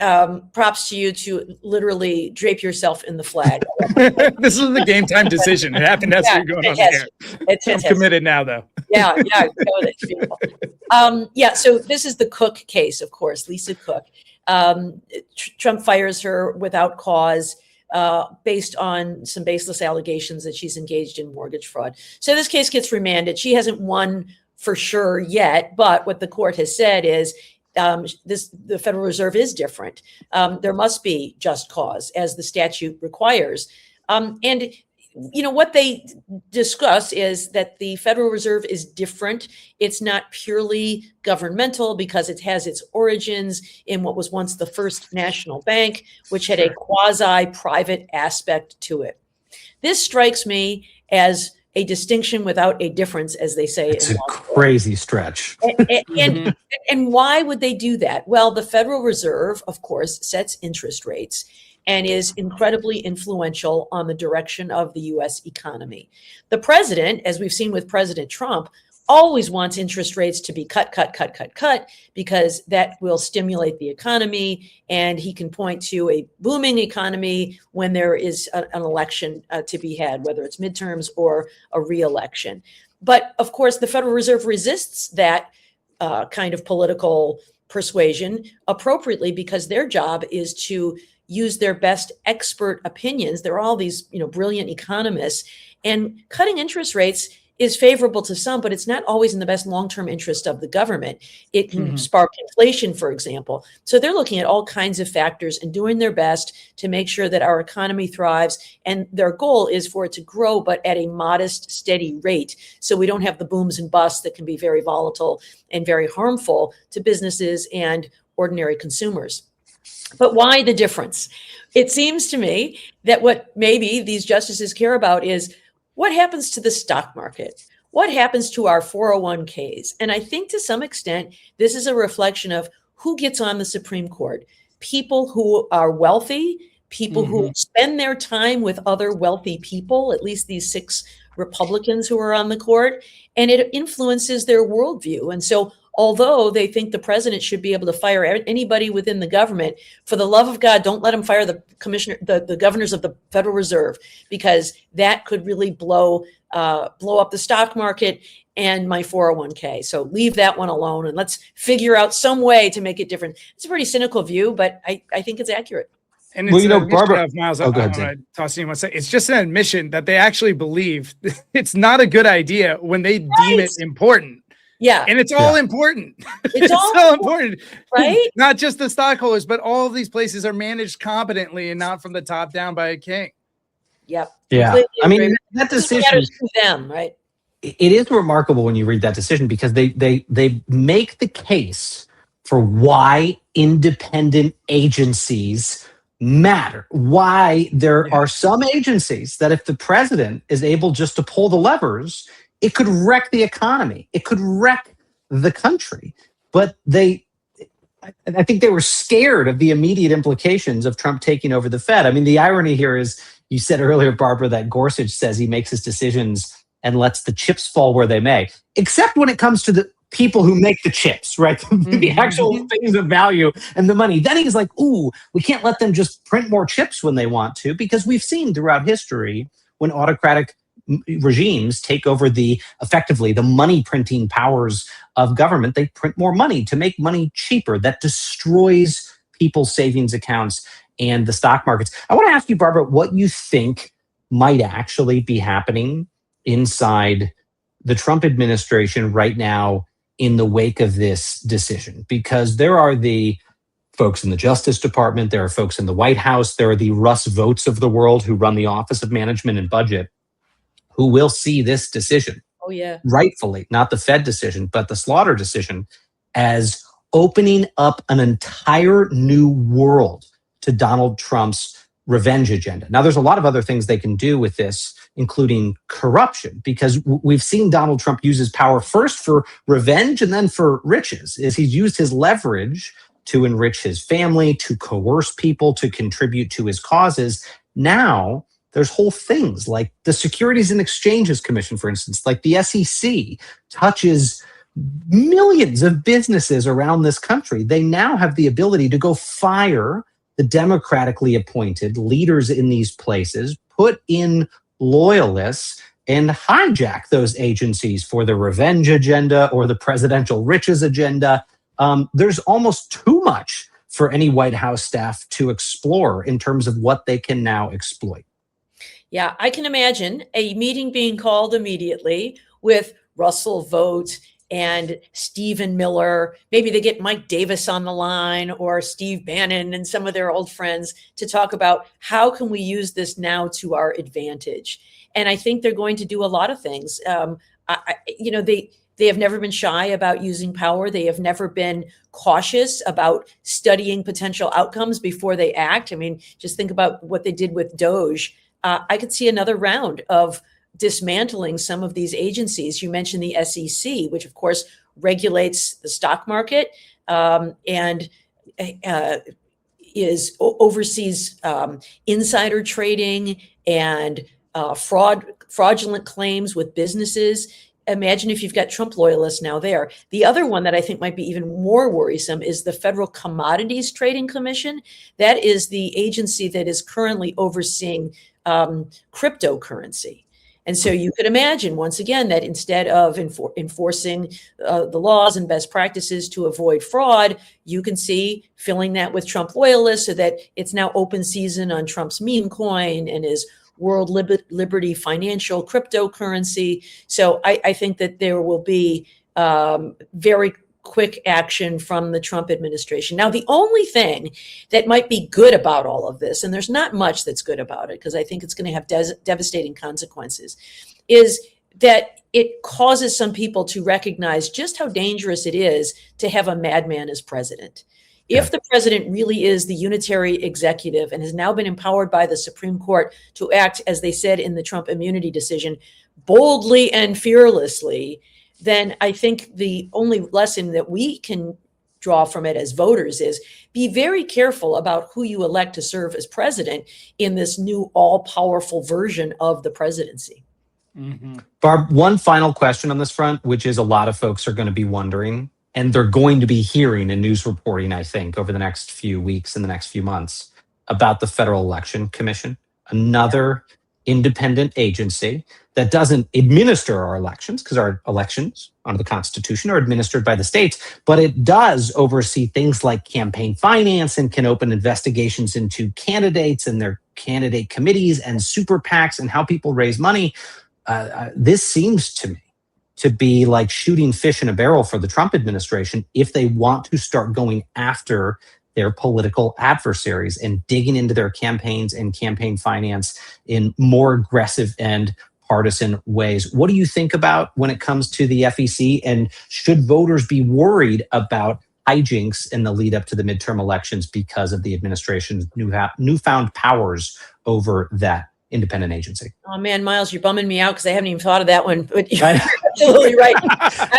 props to you to literally drape yourself in the flag. This is the game time decision. It happened as we're going on here. I'm committed now, though. Yeah. It's beautiful. So this is the Cook case, of course, Lisa Cook. Trump fires her without cause, based on some baseless allegations that she's engaged in mortgage fraud. So this case gets remanded. She hasn't won for sure yet, but what the court has said is the Federal Reserve is different. There must be just cause, as the statute requires. And what they discuss is that the Federal Reserve is different. It's not purely governmental because it has its origins in what was once the first national bank, which had a quasi-private aspect to it. This strikes me as a distinction without a difference, as they say. It's a crazy stretch. And why would they do that? Well, the Federal Reserve, of course, sets interest rates and is incredibly influential on the direction of the U.S. economy. The president, as we've seen with President Trump, always wants interest rates to be cut, because that will stimulate the economy. And he can point to a booming economy when there is an election to be had, whether it's midterms or a re-election. But of course, the Federal Reserve resists that kind of political persuasion appropriately, because their job is to use their best expert opinions. They're all these, brilliant economists, and cutting interest rates is favorable to some, but it's not always in the best long-term interest of the government. It can spark inflation, for example. So they're looking at all kinds of factors and doing their best to make sure that our economy thrives. And their goal is for it to grow, but at a modest, steady rate. So we don't have the booms and busts that can be very volatile and very harmful to businesses and ordinary consumers. But why the difference? It seems to me that what maybe these justices care about is what happens to the stock market? What happens to our 401ks? And I think to some extent, this is a reflection of who gets on the Supreme Court. People who are wealthy, people who spend their time with other wealthy people, at least these 6 Republicans who are on the court, and it influences their worldview. And so although they think the president should be able to fire anybody within the government, for the love of God, don't let him fire the governors of the Federal Reserve, because that could really blow up the stock market and my 401k. So leave that one alone, and let's figure out some way to make it different. It's a pretty cynical view, but I think it's accurate. And it's Barbara, Miles, go ahead, toss you one second. It's just an admission that they actually believe it's not a good idea when they deem it important. Yeah. And it's all important. It's all so important, right? Not just the stockholders, but all of these places are managed competently and not from the top down by a king. Yep. Yeah. I mean, that decision to them, right? It is remarkable when you read that decision, because they make the case for why independent agencies matter, why there are some agencies that if the president is able just to pull the levers, it could wreck the economy. It could wreck the country. But I think they were scared of the immediate implications of Trump taking over the Fed. I mean, the irony here is, you said earlier, Barbara, that Gorsuch says he makes his decisions and lets the chips fall where they may, except when it comes to the people who make the chips, right? The actual things of value and the money. Then he's like, ooh, we can't let them just print more chips when they want to, because we've seen throughout history when autocratic regimes take over effectively the money printing powers of government, they print more money to make money cheaper. That destroys people's savings accounts and the stock markets. I want to ask you, Barbara, what you think might actually be happening inside the Trump administration right now in the wake of this decision, because there are the folks in the Justice Department, there are folks in the White House, there are the Russ Votes of the world who run the Office of Management and Budget, who will see this decision, rightfully, not the Fed decision, but the Slaughter decision, as opening up an entire new world to Donald Trump's revenge agenda. Now, there's a lot of other things they can do with this, including corruption, because we've seen Donald Trump use his power first for revenge and then for riches. He's used his leverage to enrich his family, to coerce people, to contribute to his causes. Now, there's whole things like the Securities and Exchanges Commission, for instance, like the SEC touches millions of businesses around this country. They now have the ability to go fire the democratically appointed leaders in these places, put in loyalists, and hijack those agencies for the revenge agenda or the presidential riches agenda. There's almost too much for any White House staff to explore in terms of what they can now exploit. Yeah, I can imagine a meeting being called immediately with Russell Vogt and Stephen Miller. Maybe they get Mike Davis on the line, or Steve Bannon and some of their old friends, to talk about how can we use this now to our advantage. And I think they're going to do a lot of things. They have never been shy about using power. They have never been cautious about studying potential outcomes before they act. I mean, just think about what they did with Doge. I could see another round of dismantling some of these agencies. You mentioned the SEC, which of course regulates the stock market and oversees insider trading and fraudulent claims with businesses. Imagine if you've got Trump loyalists now there. The other one that I think might be even more worrisome is the Federal Commodities Trading Commission. That is the agency that is currently overseeing cryptocurrency. And so you could imagine, once again, that instead of enforcing the laws and best practices to avoid fraud, you can see filling that with Trump loyalists so that it's now open season on Trump's meme coin and his World Liberty financial cryptocurrency. So I think that there will be very quick action from the Trump administration. Now, the only thing that might be good about all of this, and there's not much that's good about it because I think it's going to have devastating consequences, is that it causes some people to recognize just how dangerous it is to have a madman as president. If the president really is the unitary executive and has now been empowered by the Supreme Court to act, as they said in the Trump immunity decision, boldly and fearlessly, then I think the only lesson that we can draw from it as voters is be very careful about who you elect to serve as president in this new all-powerful version of the presidency. Barb, one final question on this front, which is a lot of folks are going to be wondering, and they're going to be hearing in news reporting, I think, over the next few weeks and the next few months about the Federal Election Commission, another independent agency that doesn't administer our elections, because our elections under the Constitution are administered by the states, but it does oversee things like campaign finance and can open investigations into candidates and their candidate committees and super PACs and how people raise money. This seems to me to be like shooting fish in a barrel for the Trump administration if they want to start going after their political adversaries and digging into their campaigns and campaign finance in more aggressive and partisan ways. What do you think about when it comes to the FEC, and should voters be worried about hijinks in the lead up to the midterm elections because of the administration's newfound powers over that independent agency? Oh man, Miles, you're bumming me out because I haven't even thought of that one. But you're absolutely right.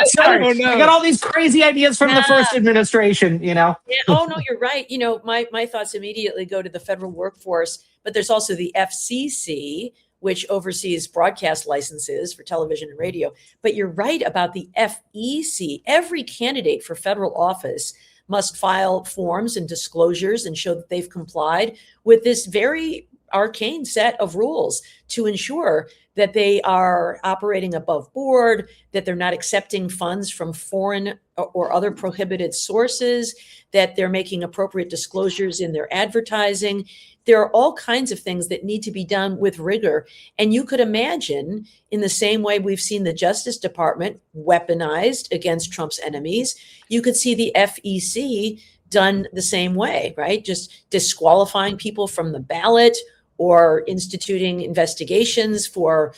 Sorry, I got all these crazy ideas from the first administration, you know? Yeah, oh no, you're right. You know, my thoughts immediately go to the federal workforce, but there's also the FCC, which oversees broadcast licenses for television and radio. But you're right about the FEC. Every candidate for federal office must file forms and disclosures and show that they've complied with this very arcane set of rules to ensure that they are operating above board, that they're not accepting funds from foreign or other prohibited sources, that they're making appropriate disclosures in their advertising. There are all kinds of things that need to be done with rigor. And you could imagine, in the same way we've seen the Justice Department weaponized against Trump's enemies, you could see the FEC done the same way, right? Just disqualifying people from the ballot or instituting investigations for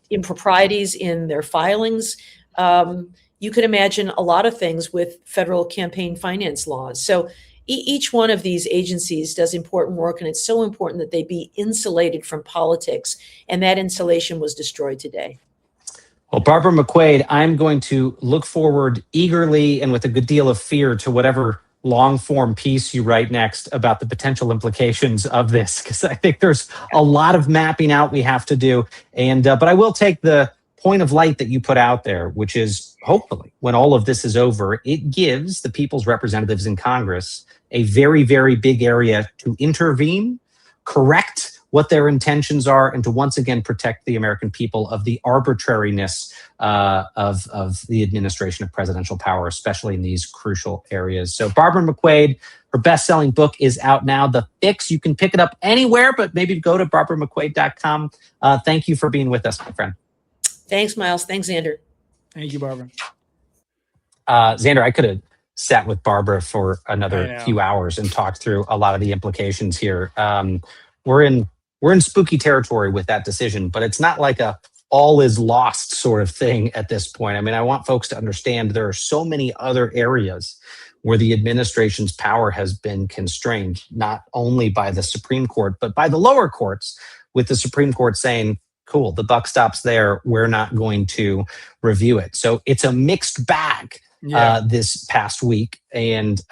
improprieties in their filings. You could imagine a lot of things with federal campaign finance laws. So each one of these agencies does important work, and it's so important that they be insulated from politics. And that insulation was destroyed today. Well, Barbara McQuade, I'm going to look forward eagerly and with a good deal of fear to whatever long form piece you write next about the potential implications of this, because I think there's a lot of mapping out we have to do. And but I will take the point of light that you put out there, which is hopefully when all of this is over, it gives the people's representatives in Congress a very, very big area to intervene, correct what their intentions are, and to once again protect the American people of the arbitrariness of the administration of presidential power, especially in these crucial areas. So Barbara McQuade, her best-selling book is out now, The Fix. You can pick it up anywhere, but maybe go to barbaramcquade.com. Thank you for being with us, my friend. Thanks, Miles. Thanks, Xander. Thank you, Barbara. Xander, I could have sat with Barbara for another few hours and talked through a lot of the implications here. We're in spooky territory with that decision, but it's not like a all is lost sort of thing at this point. I mean, I want folks to understand there are so many other areas where the administration's power has been constrained, not only by the Supreme Court, but by the lower courts, with the Supreme Court saying, cool, the buck stops there. We're not going to review it. So it's a mixed bag this past week. And,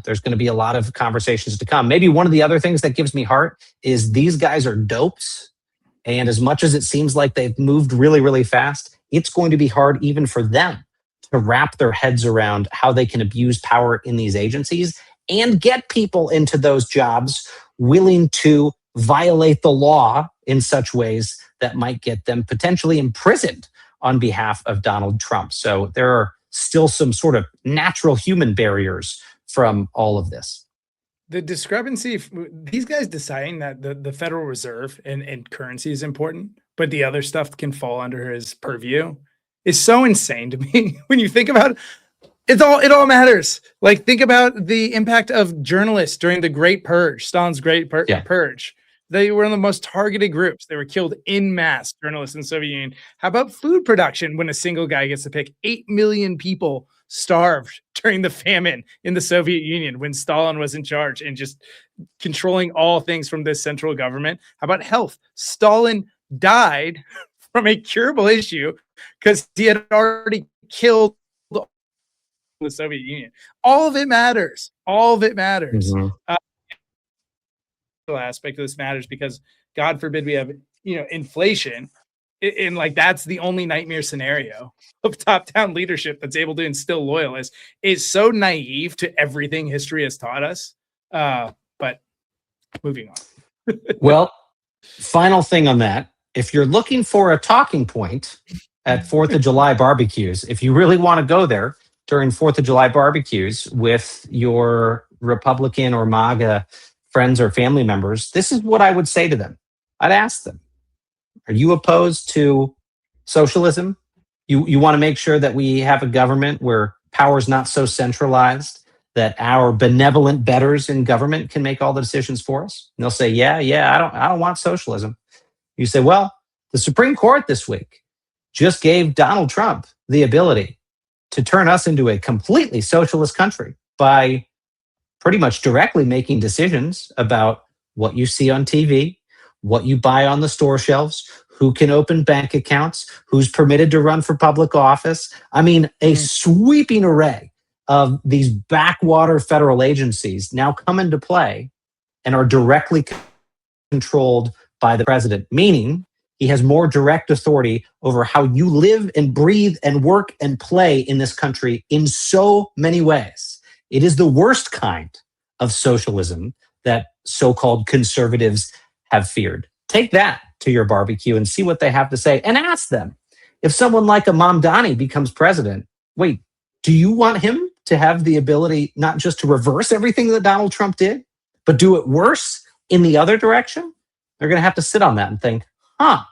there's going to be a lot of conversations to come. Maybe one of the other things that gives me heart is these guys are dopes. And as much as it seems like they've moved really, really fast, it's going to be hard even for them to wrap their heads around how they can abuse power in these agencies and get people into those jobs willing to violate the law in such ways that might get them potentially imprisoned on behalf of Donald Trump. So there are still some sort of natural human barriers from all of this. The discrepancy, these guys deciding that the Federal Reserve and currency is important, but the other stuff can fall under his purview, is so insane to me. When you think about it, it all matters. Like, think about the impact of journalists during the Great Purge, Stalin's Great Purge. They were one of the most targeted groups. They were killed en masse, journalists in the Soviet Union. How about food production when a single guy gets to pick? 8 million people starved during the famine in the Soviet Union when Stalin was in charge and just controlling all things from this central government. How about health? Stalin died from a curable issue because he had already killed the Soviet Union. All of it matters. All of it matters. Aspect of this matters because God forbid we have inflation, and like that's the only nightmare scenario of top-down leadership that's able to instill loyalists is so naive to everything history has taught us. But moving on. Well, final thing on that, if you're looking for a talking point at 4th of July barbecues, if you really want to go there during 4th of July barbecues with your Republican or MAGA friends or family members, this is what I would say to them. I'd ask them, are you opposed to socialism? You want to make sure that we have a government where power is not so centralized, that our benevolent betters in government can make all the decisions for us? And they'll say, yeah, I don't want socialism. You say, well, the Supreme Court this week just gave Donald Trump the ability to turn us into a completely socialist country by pretty much directly making decisions about what you see on TV, what you buy on the store shelves, who can open bank accounts, who's permitted to run for public office. I mean, a sweeping array of these backwater federal agencies now come into play and are directly controlled by the president, meaning he has more direct authority over how you live and breathe and work and play in this country in so many ways. It is the worst kind of socialism that so-called conservatives have feared. Take that to your barbecue and see what they have to say, and ask them, if someone like a Mamdani becomes president, wait, do you want him to have the ability not just to reverse everything that Donald Trump did, but do it worse in the other direction? They're going to have to sit on that and think, wow,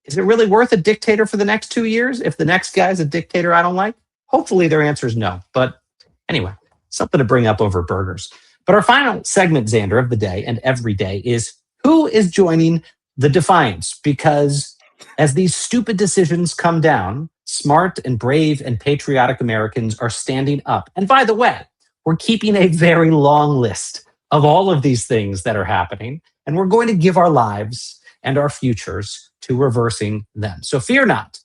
is it really worth a dictator for the next 2 years if the next guy's a dictator I don't like? Hopefully their answer is no. But anyway, something to bring up over burgers. But our final segment, Xander, of the day and every day is who is joining the Defiance? Because as these stupid decisions come down, smart and brave and patriotic Americans are standing up. And by the way, we're keeping a very long list of all of these things that are happening, and we're going to give our lives and our futures to reversing them. So fear not.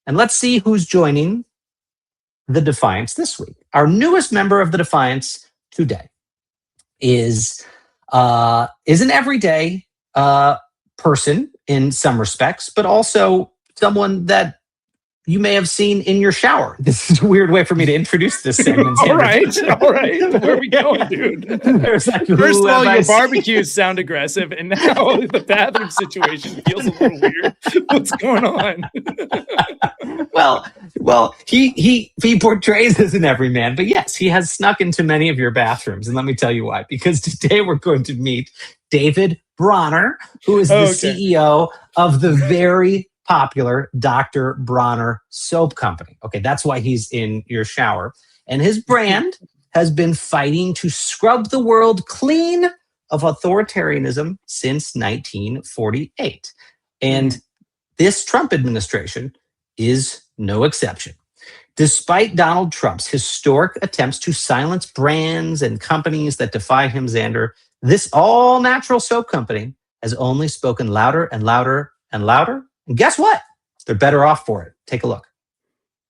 And let's see who's joining the Defiance this week. Our newest member of the Defiance today is an everyday person in some respects, but also someone that you may have seen in your shower. This is a weird way for me to introduce this segment. all right. Where are we going, dude? First of all, your barbecues sound aggressive, and now the bathroom situation feels a little weird. What's going on? Well, he portrays as an everyman, but yes, he has snuck into many of your bathrooms, and let me tell you why. Because today we're going to meet David Bronner, who is the CEO of the very popular Dr. Bronner Soap Company. Okay, that's why he's in your shower. And his brand has been fighting to scrub the world clean of authoritarianism since 1948. And this Trump administration is no exception. Despite Donald Trump's historic attempts to silence brands and companies that defy him, Xander, this all-natural soap company has only spoken louder and louder and louder. And guess what? They're better off for it. Take a look.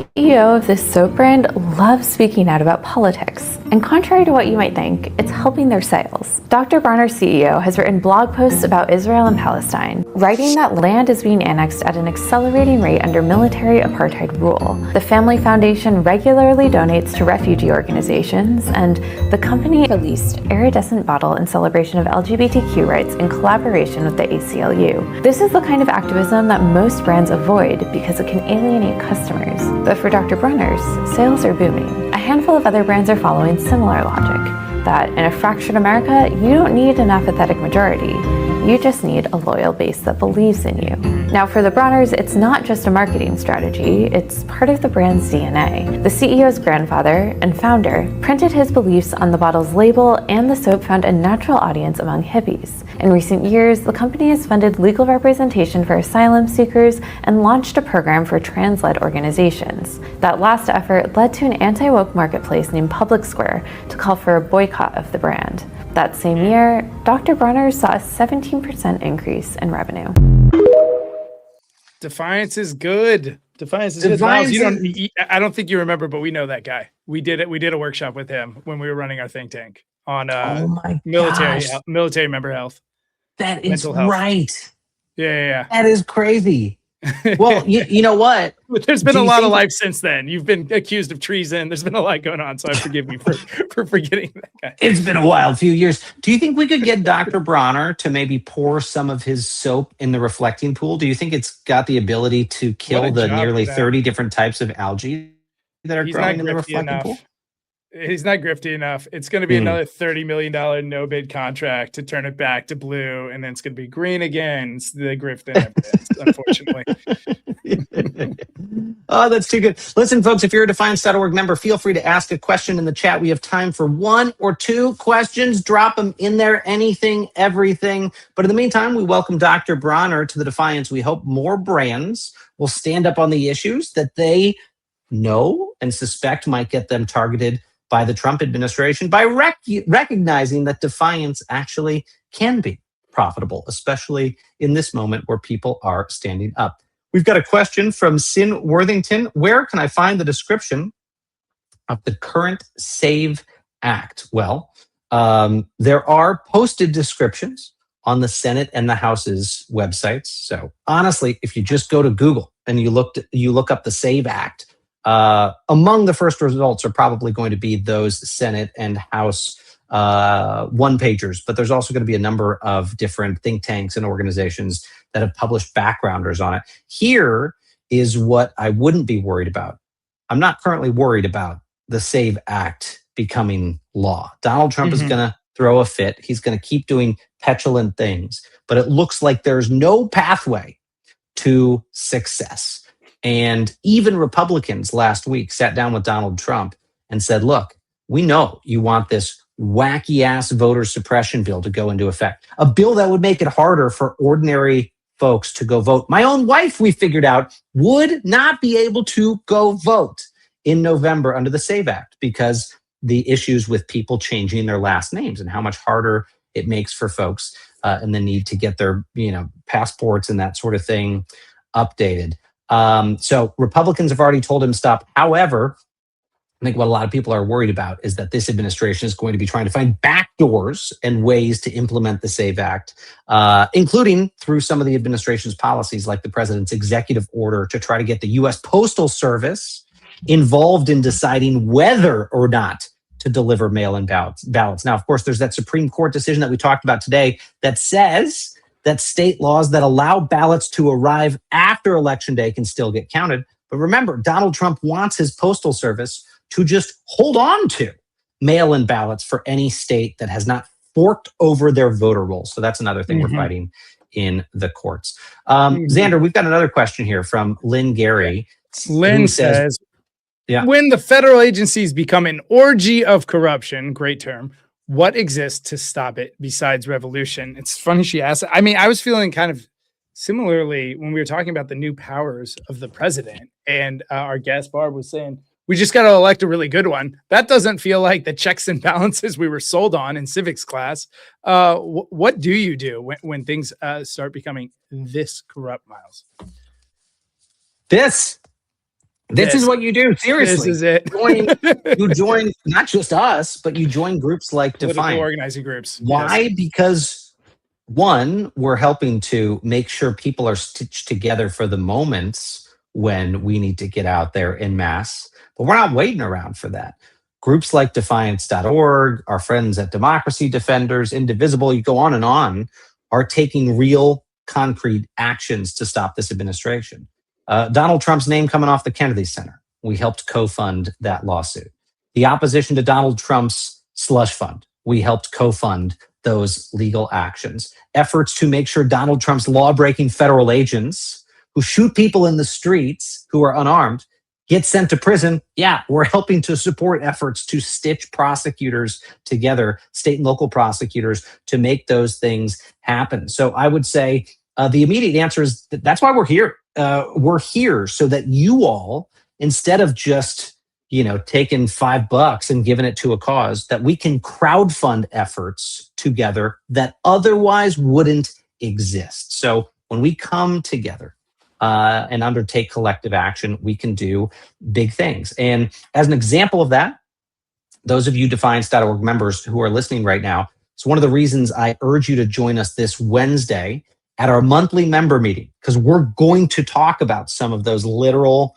CEO of this soap brand loves speaking out about politics. And contrary to what you might think, it's helping their sales. Dr. Bronner's CEO has written blog posts about Israel and Palestine, writing that land is being annexed at an accelerating rate under military apartheid rule. The Family Foundation regularly donates to refugee organizations, and the company released Iridescent Bottle in celebration of LGBTQ rights in collaboration with the ACLU. This is the kind of activism that most brands avoid because it can alienate customers. But for Dr. Bronner's, sales are booming. A handful of other brands are following similar logic, that in a fractured America, you don't need an apathetic majority. You just need a loyal base that believes in you. Now, for the Bronners, it's not just a marketing strategy, it's part of the brand's DNA. The CEO's grandfather and founder printed his beliefs on the bottle's label, and the soap found a natural audience among hippies. In recent years, the company has funded legal representation for asylum seekers and launched a program for trans-led organizations. That last effort led to an anti-woke marketplace named Public Square to call for a boycott of the brand. That same year, Dr. Bronner saw a 17% increase in revenue. Defiance is good. Defiance is good. Miles, I don't think you remember, but we know that guy. We did it. We did a workshop with him when we were running our think tank on military member health. That is mental health. right. Yeah. That is crazy. Well, you know what? There's been a lot of life since then. You've been accused of treason. There's been a lot going on, so I forgive you for forgetting that guy. It's been a wild few years. Do you think we could get Dr. Bronner to maybe pour some of his soap in the reflecting pool? Do you think it's got the ability to kill the nearly 30 different types of algae that are growing in the reflecting pool? He's not grifty enough. It's going to be another $30 million no bid contract to turn it back to blue, and then it's going to be green again. It's the grift and evidence, unfortunately. Oh, that's too good. Listen, folks, if you're a Defiance.org member, feel free to ask a question in the chat. We have time for 1 or 2 questions. Drop them in there, anything, everything. But in the meantime, we welcome Dr. Bronner to the Defiance. We hope more brands will stand up on the issues that they know and suspect might get them targeted by the Trump administration by recognizing that Defiance actually can be profitable, especially in this moment where people are standing up. We've got a question from Sin Worthington. Where can I find the description of the current SAVE Act? Well, there are posted descriptions on the Senate and the House's websites. So honestly, if you just go to Google and you look up the SAVE Act, among the first results are probably going to be those Senate and House one-pagers, but there's also going to be a number of different think tanks and organizations that have published backgrounders on it. Here is what I wouldn't be worried about. I'm not currently worried about the SAVE Act becoming law. Donald Trump is going to throw a fit. He's going to keep doing petulant things, but it looks like there's no pathway to success. And even Republicans last week sat down with Donald Trump and said, look, we know you want this wacky ass voter suppression bill to go into effect, a bill that would make it harder for ordinary folks to go vote. My own wife, we figured out, would not be able to go vote in November under the SAVE Act because the issues with people changing their last names and how much harder it makes for folks and the need to get their passports and that sort of thing updated. So Republicans have already told him stop. However, I think what a lot of people are worried about is that this administration is going to be trying to find backdoors and ways to implement the SAVE Act, including through some of the administration's policies, like the president's executive order to try to get the U.S. Postal Service involved in deciding whether or not to deliver mail-in ballots. Now, of course, there's that Supreme Court decision that we talked about today that says that state laws that allow ballots to arrive after Election Day can still get counted. But remember, Donald Trump wants his Postal Service to just hold on to mail-in ballots for any state that has not forked over their voter rolls. So that's another thing we're fighting in the courts. Xander, we've got another question here from Lynn Gary. Lynn says, when the federal agencies become an orgy of corruption, great term, what exists to stop it besides revolution? It's funny she asked. I mean, I was feeling kind of similarly when we were talking about the new powers of the president, and our guest Barb was saying, we just got to elect a really good one. That doesn't feel like the checks and balances we were sold on in civics class. What do you do when things start becoming this corrupt, Miles? This This is what you do. Seriously. This is it. You join not just us, but you join groups like Political Defiant. organizing groups. Why? Yes. Because one, we're helping to make sure people are stitched together for the moments when we need to get out there en masse, but we're not waiting around for that. Groups like Defiance.org, our friends at Democracy Defenders, Indivisible, you go on, are taking real concrete actions to stop this administration. Donald Trump's name coming off the Kennedy Center. We helped co-fund that lawsuit. The opposition to Donald Trump's slush fund. We helped co-fund those legal actions. Efforts to make sure Donald Trump's law-breaking federal agents who shoot people in the streets who are unarmed get sent to prison. Yeah, we're helping to support efforts to stitch prosecutors together, state and local prosecutors, to make those things happen. So I would say the immediate answer is that's why we're here. We're here so that you all, instead of just taking $5 and giving it to a cause, that we can crowdfund efforts together that otherwise wouldn't exist. So when we come together and undertake collective action, we can do big things. And as an example of that, those of you Defiance.org members who are listening right now, it's one of the reasons I urge you to join us this Wednesday at our monthly member meeting, because we're going to talk about some of those literal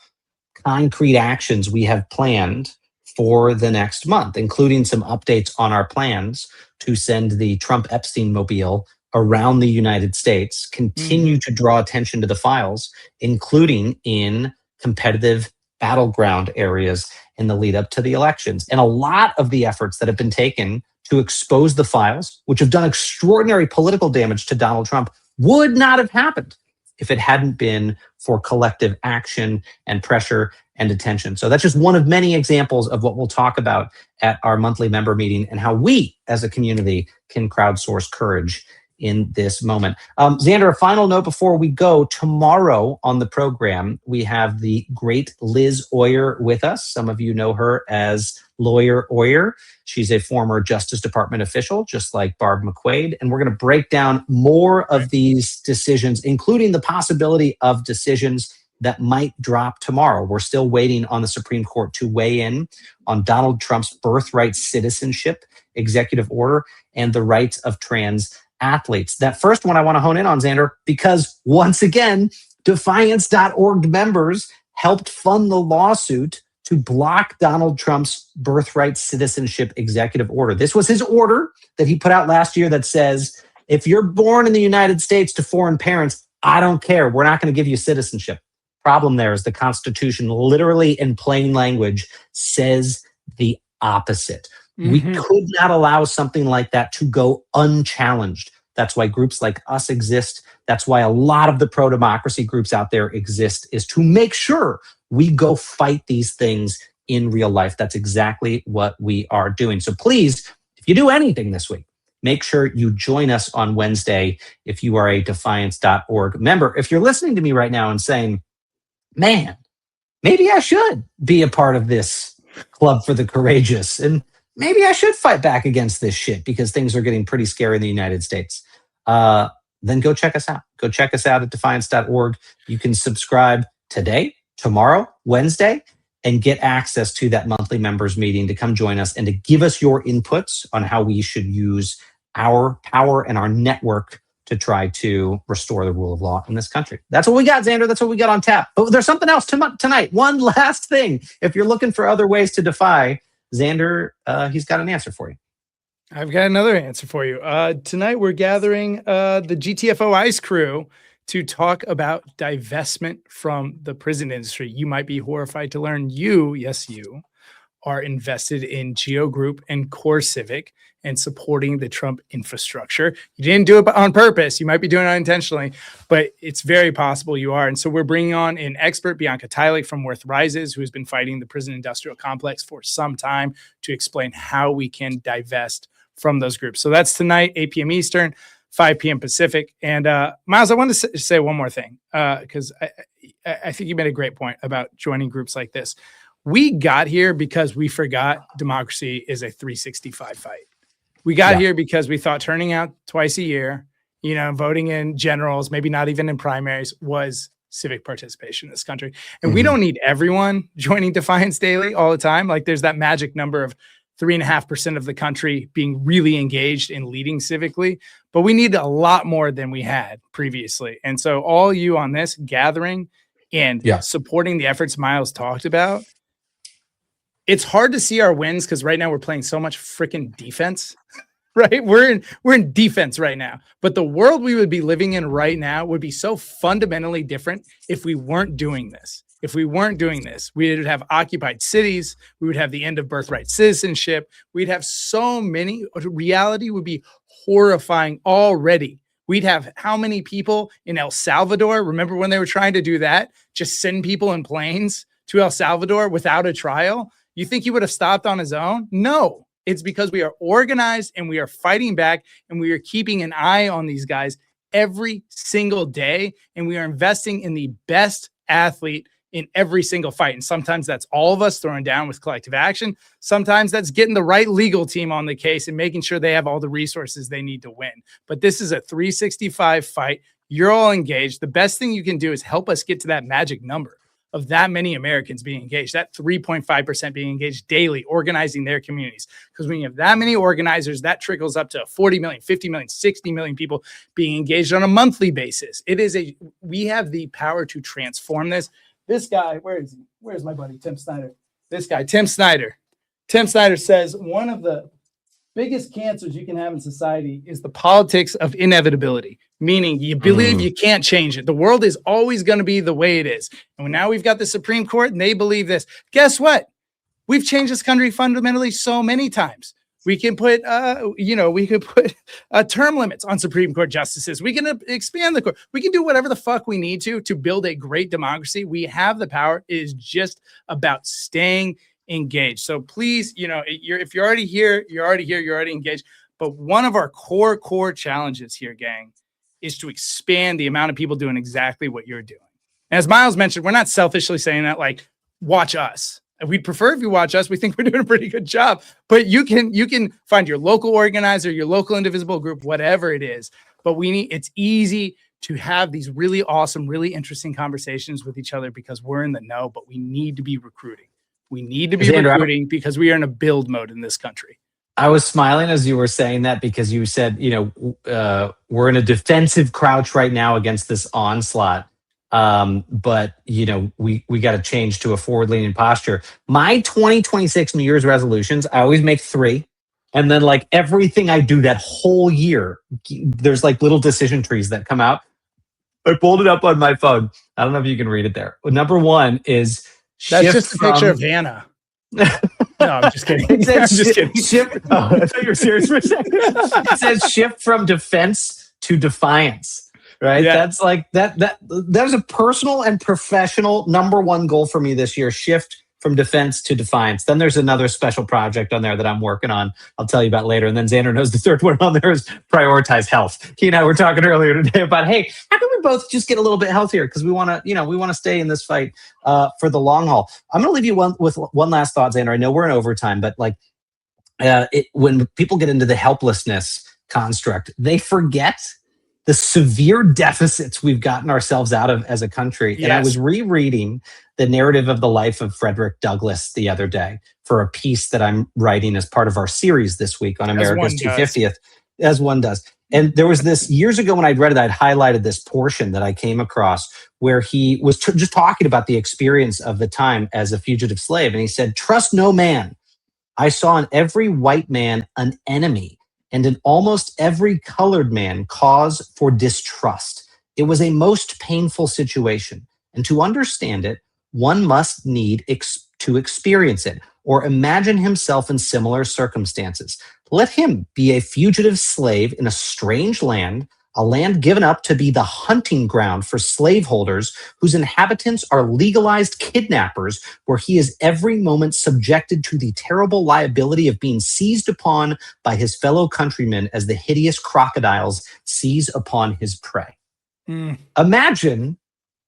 concrete actions we have planned for the next month, including some updates on our plans to send the Trump Epstein mobile around the United States, continue to draw attention to the files, including in competitive battleground areas in the lead up to the elections. And a lot of the efforts that have been taken to expose the files, which have done extraordinary political damage to Donald Trump, would not have happened if it hadn't been for collective action and pressure and attention. So that's just one of many examples of what we'll talk about at our monthly member meeting and how we as a community can crowdsource courage in this moment. Xander, a final note before we go. Tomorrow on the program, we have the great Liz Oyer with us. Some of you know her as Lawyer Oyer. She's a former Justice Department official, just like Barb McQuade. And we're going to break down more of these decisions, including the possibility of decisions that might drop tomorrow. We're still waiting on the Supreme Court to weigh in on Donald Trump's birthright citizenship executive order and the rights of trans athletes. That first one I want to hone in on, Xander, because once again, Defiance.org members helped fund the lawsuit to block Donald Trump's birthright citizenship executive order. This was his order that he put out last year that says, if you're born in the United States to foreign parents, I don't care. We're not going to give you citizenship. Problem there is the Constitution, literally in plain language, says the opposite. We could not allow something like that to go unchallenged. That's why groups like us exist. That's why a lot of the pro-democracy groups out there exist, is to make sure we go fight these things in real life. That's exactly what we are doing. So please, if you do anything this week, make sure you join us on Wednesday if you are a Defiance.org member. If you're listening to me right now and saying, man, maybe I should be a part of this Club for the Courageous, and maybe I should fight back against this shit because things are getting pretty scary in the United States. Then go check us out. Go check us out at Defiance.org. You can subscribe today, tomorrow, Wednesday, and get access to that monthly members meeting to come join us and to give us your inputs on how we should use our power and our network to try to restore the rule of law in this country. That's what we got, Xander. That's what we got on tap. But there's something else tonight. One last thing. If you're looking for other ways to defy, Xander, he's got an answer for you. I've got another answer for you. Tonight, we're gathering the GTFO ICE crew to talk about divestment from the prison industry. You might be horrified to learn you are invested in Geo Group and Core Civic and supporting the Trump infrastructure. You didn't do it on purpose. You might be doing it unintentionally, but it's very possible you are. And so we're bringing on an expert, Bianca Tylik from Worth Rises, who has been fighting the prison industrial complex for some time, to explain how we can divest from those groups. So that's tonight, 8 p.m. Eastern, 5 p.m. Pacific. And Miles, I wanted to say one more thing, because I think you made a great point about joining groups like this. We got here because we forgot democracy is a 365 fight. We got here because we thought turning out twice a year, voting in generals, maybe not even in primaries, was civic participation in this country. And we don't need everyone joining Defiance Daily all the time. Like there's that magic number of 3.5% of the country being really engaged in leading civically, but we need a lot more than we had previously. And so all you on this gathering and supporting the efforts Miles talked about, it's hard to see our wins because right now we're playing so much freaking defense, right? We're in defense right now, but the world we would be living in right now would be so fundamentally different if we weren't doing this. If we weren't doing this, we would have occupied cities. We would have the end of birthright citizenship. We'd have so many. Reality would be horrifying already. We'd have how many people in El Salvador? Remember when they were trying to do that? Just send people in planes to El Salvador without a trial? You think he would have stopped on his own? No. It's because we are organized and we are fighting back and we are keeping an eye on these guys every single day. And we are investing in the best athlete in every single fight. And sometimes that's all of us throwing down with collective action. Sometimes that's getting the right legal team on the case and making sure they have all the resources they need to win. But this is a 365 fight. You're all engaged. The best thing you can do is help us get to that magic number of that many Americans being engaged, that 3.5% being engaged daily, organizing their communities. Because when you have that many organizers, that trickles up to 40 million, 50 million, 60 million people being engaged on a monthly basis. We have the power to transform this. This guy, where is he? Where's my buddy, Tim Snyder? This guy, Tim Snyder. Tim Snyder says one of the biggest cancers you can have in society is the politics of inevitability, meaning you believe you can't change it. The world is always going to be the way it is. And now we've got the Supreme Court and they believe this. Guess what? We've changed this country fundamentally so many times. We can put, term limits on Supreme Court justices. We can expand the court. We can do whatever the fuck we need to build a great democracy. We have the power. It is just about staying engaged. So please, if you're already here, you're already engaged. But one of our core challenges here, gang, is to expand the amount of people doing exactly what you're doing. And as Miles mentioned, we're not selfishly saying that, like, watch us. We'd prefer if you watch us. We think we're doing a pretty good job, but you can find your local organizer, your local indivisible group, whatever it is. But it's easy to have these really awesome, really interesting conversations with each other because we're in the know, but we need to be recruiting. We need to be recruiting because we are in a build mode in this country. I was smiling as you were saying that because you said, we're in a defensive crouch right now against this onslaught. But we got to change to a forward-leaning posture. My 2026 New Year's resolutions, I always make 3. And then like everything I do that whole year, there's like little decision trees that come out. I pulled it up on my phone. I don't know if you can read it there. Number 1 is that's just a picture of Hannah. No, I'm just kidding. It says I'm just kidding. Shift. Oh, I thought you were serious for a second. It says shift from defense to defiance. Right. Yeah. That's like that was a personal and professional number 1 goal for me this year. Shift from defense to defiance. Then there's another special project on there that I'm working on. I'll tell you about later. And then Xander knows the third one on there is prioritize health. He and I were talking earlier today about, hey, how can we both just get a little bit healthier? Because we want to stay in this fight for the long haul. I'm going to leave you with one last thought, Xander. I know we're in overtime, but like when people get into the helplessness construct, they forget the severe deficits we've gotten ourselves out of as a country. Yes. And I was rereading the narrative of the life of Frederick Douglass the other day for a piece that I'm writing as part of our series this week on America's 250th, as one does. And there was this, years ago when I'd read it, I'd highlighted this portion that I came across where he was just talking about the experience of the time as a fugitive slave. And he said, "Trust no man. I saw in every white man an enemy, and in almost every colored man cause for distrust. It was a most painful situation, and to understand it, one must need to experience it or imagine himself in similar circumstances. Let him be a fugitive slave in a strange land, a land given up to be the hunting ground for slaveholders whose inhabitants are legalized kidnappers, where he is every moment subjected to the terrible liability of being seized upon by his fellow countrymen as the hideous crocodiles seize upon his prey." Imagine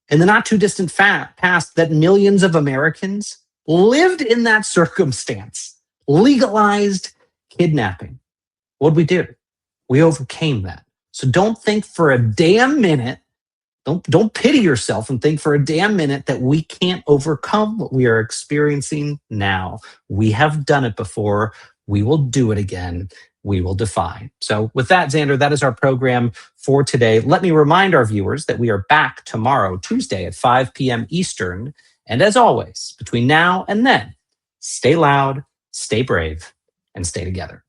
in the not too distant past that millions of Americans lived in that circumstance, legalized kidnapping. What'd we do? We overcame that. So don't think for a damn minute Don't pity yourself and think for a damn minute that we can't overcome what we are experiencing now. We have done it before. We will do it again. We will defy. So with that, Xander, that is our program for today. Let me remind our viewers that we are back tomorrow, Tuesday at 5 p.m. Eastern. And as always, between now and then, stay loud, stay brave, and stay together.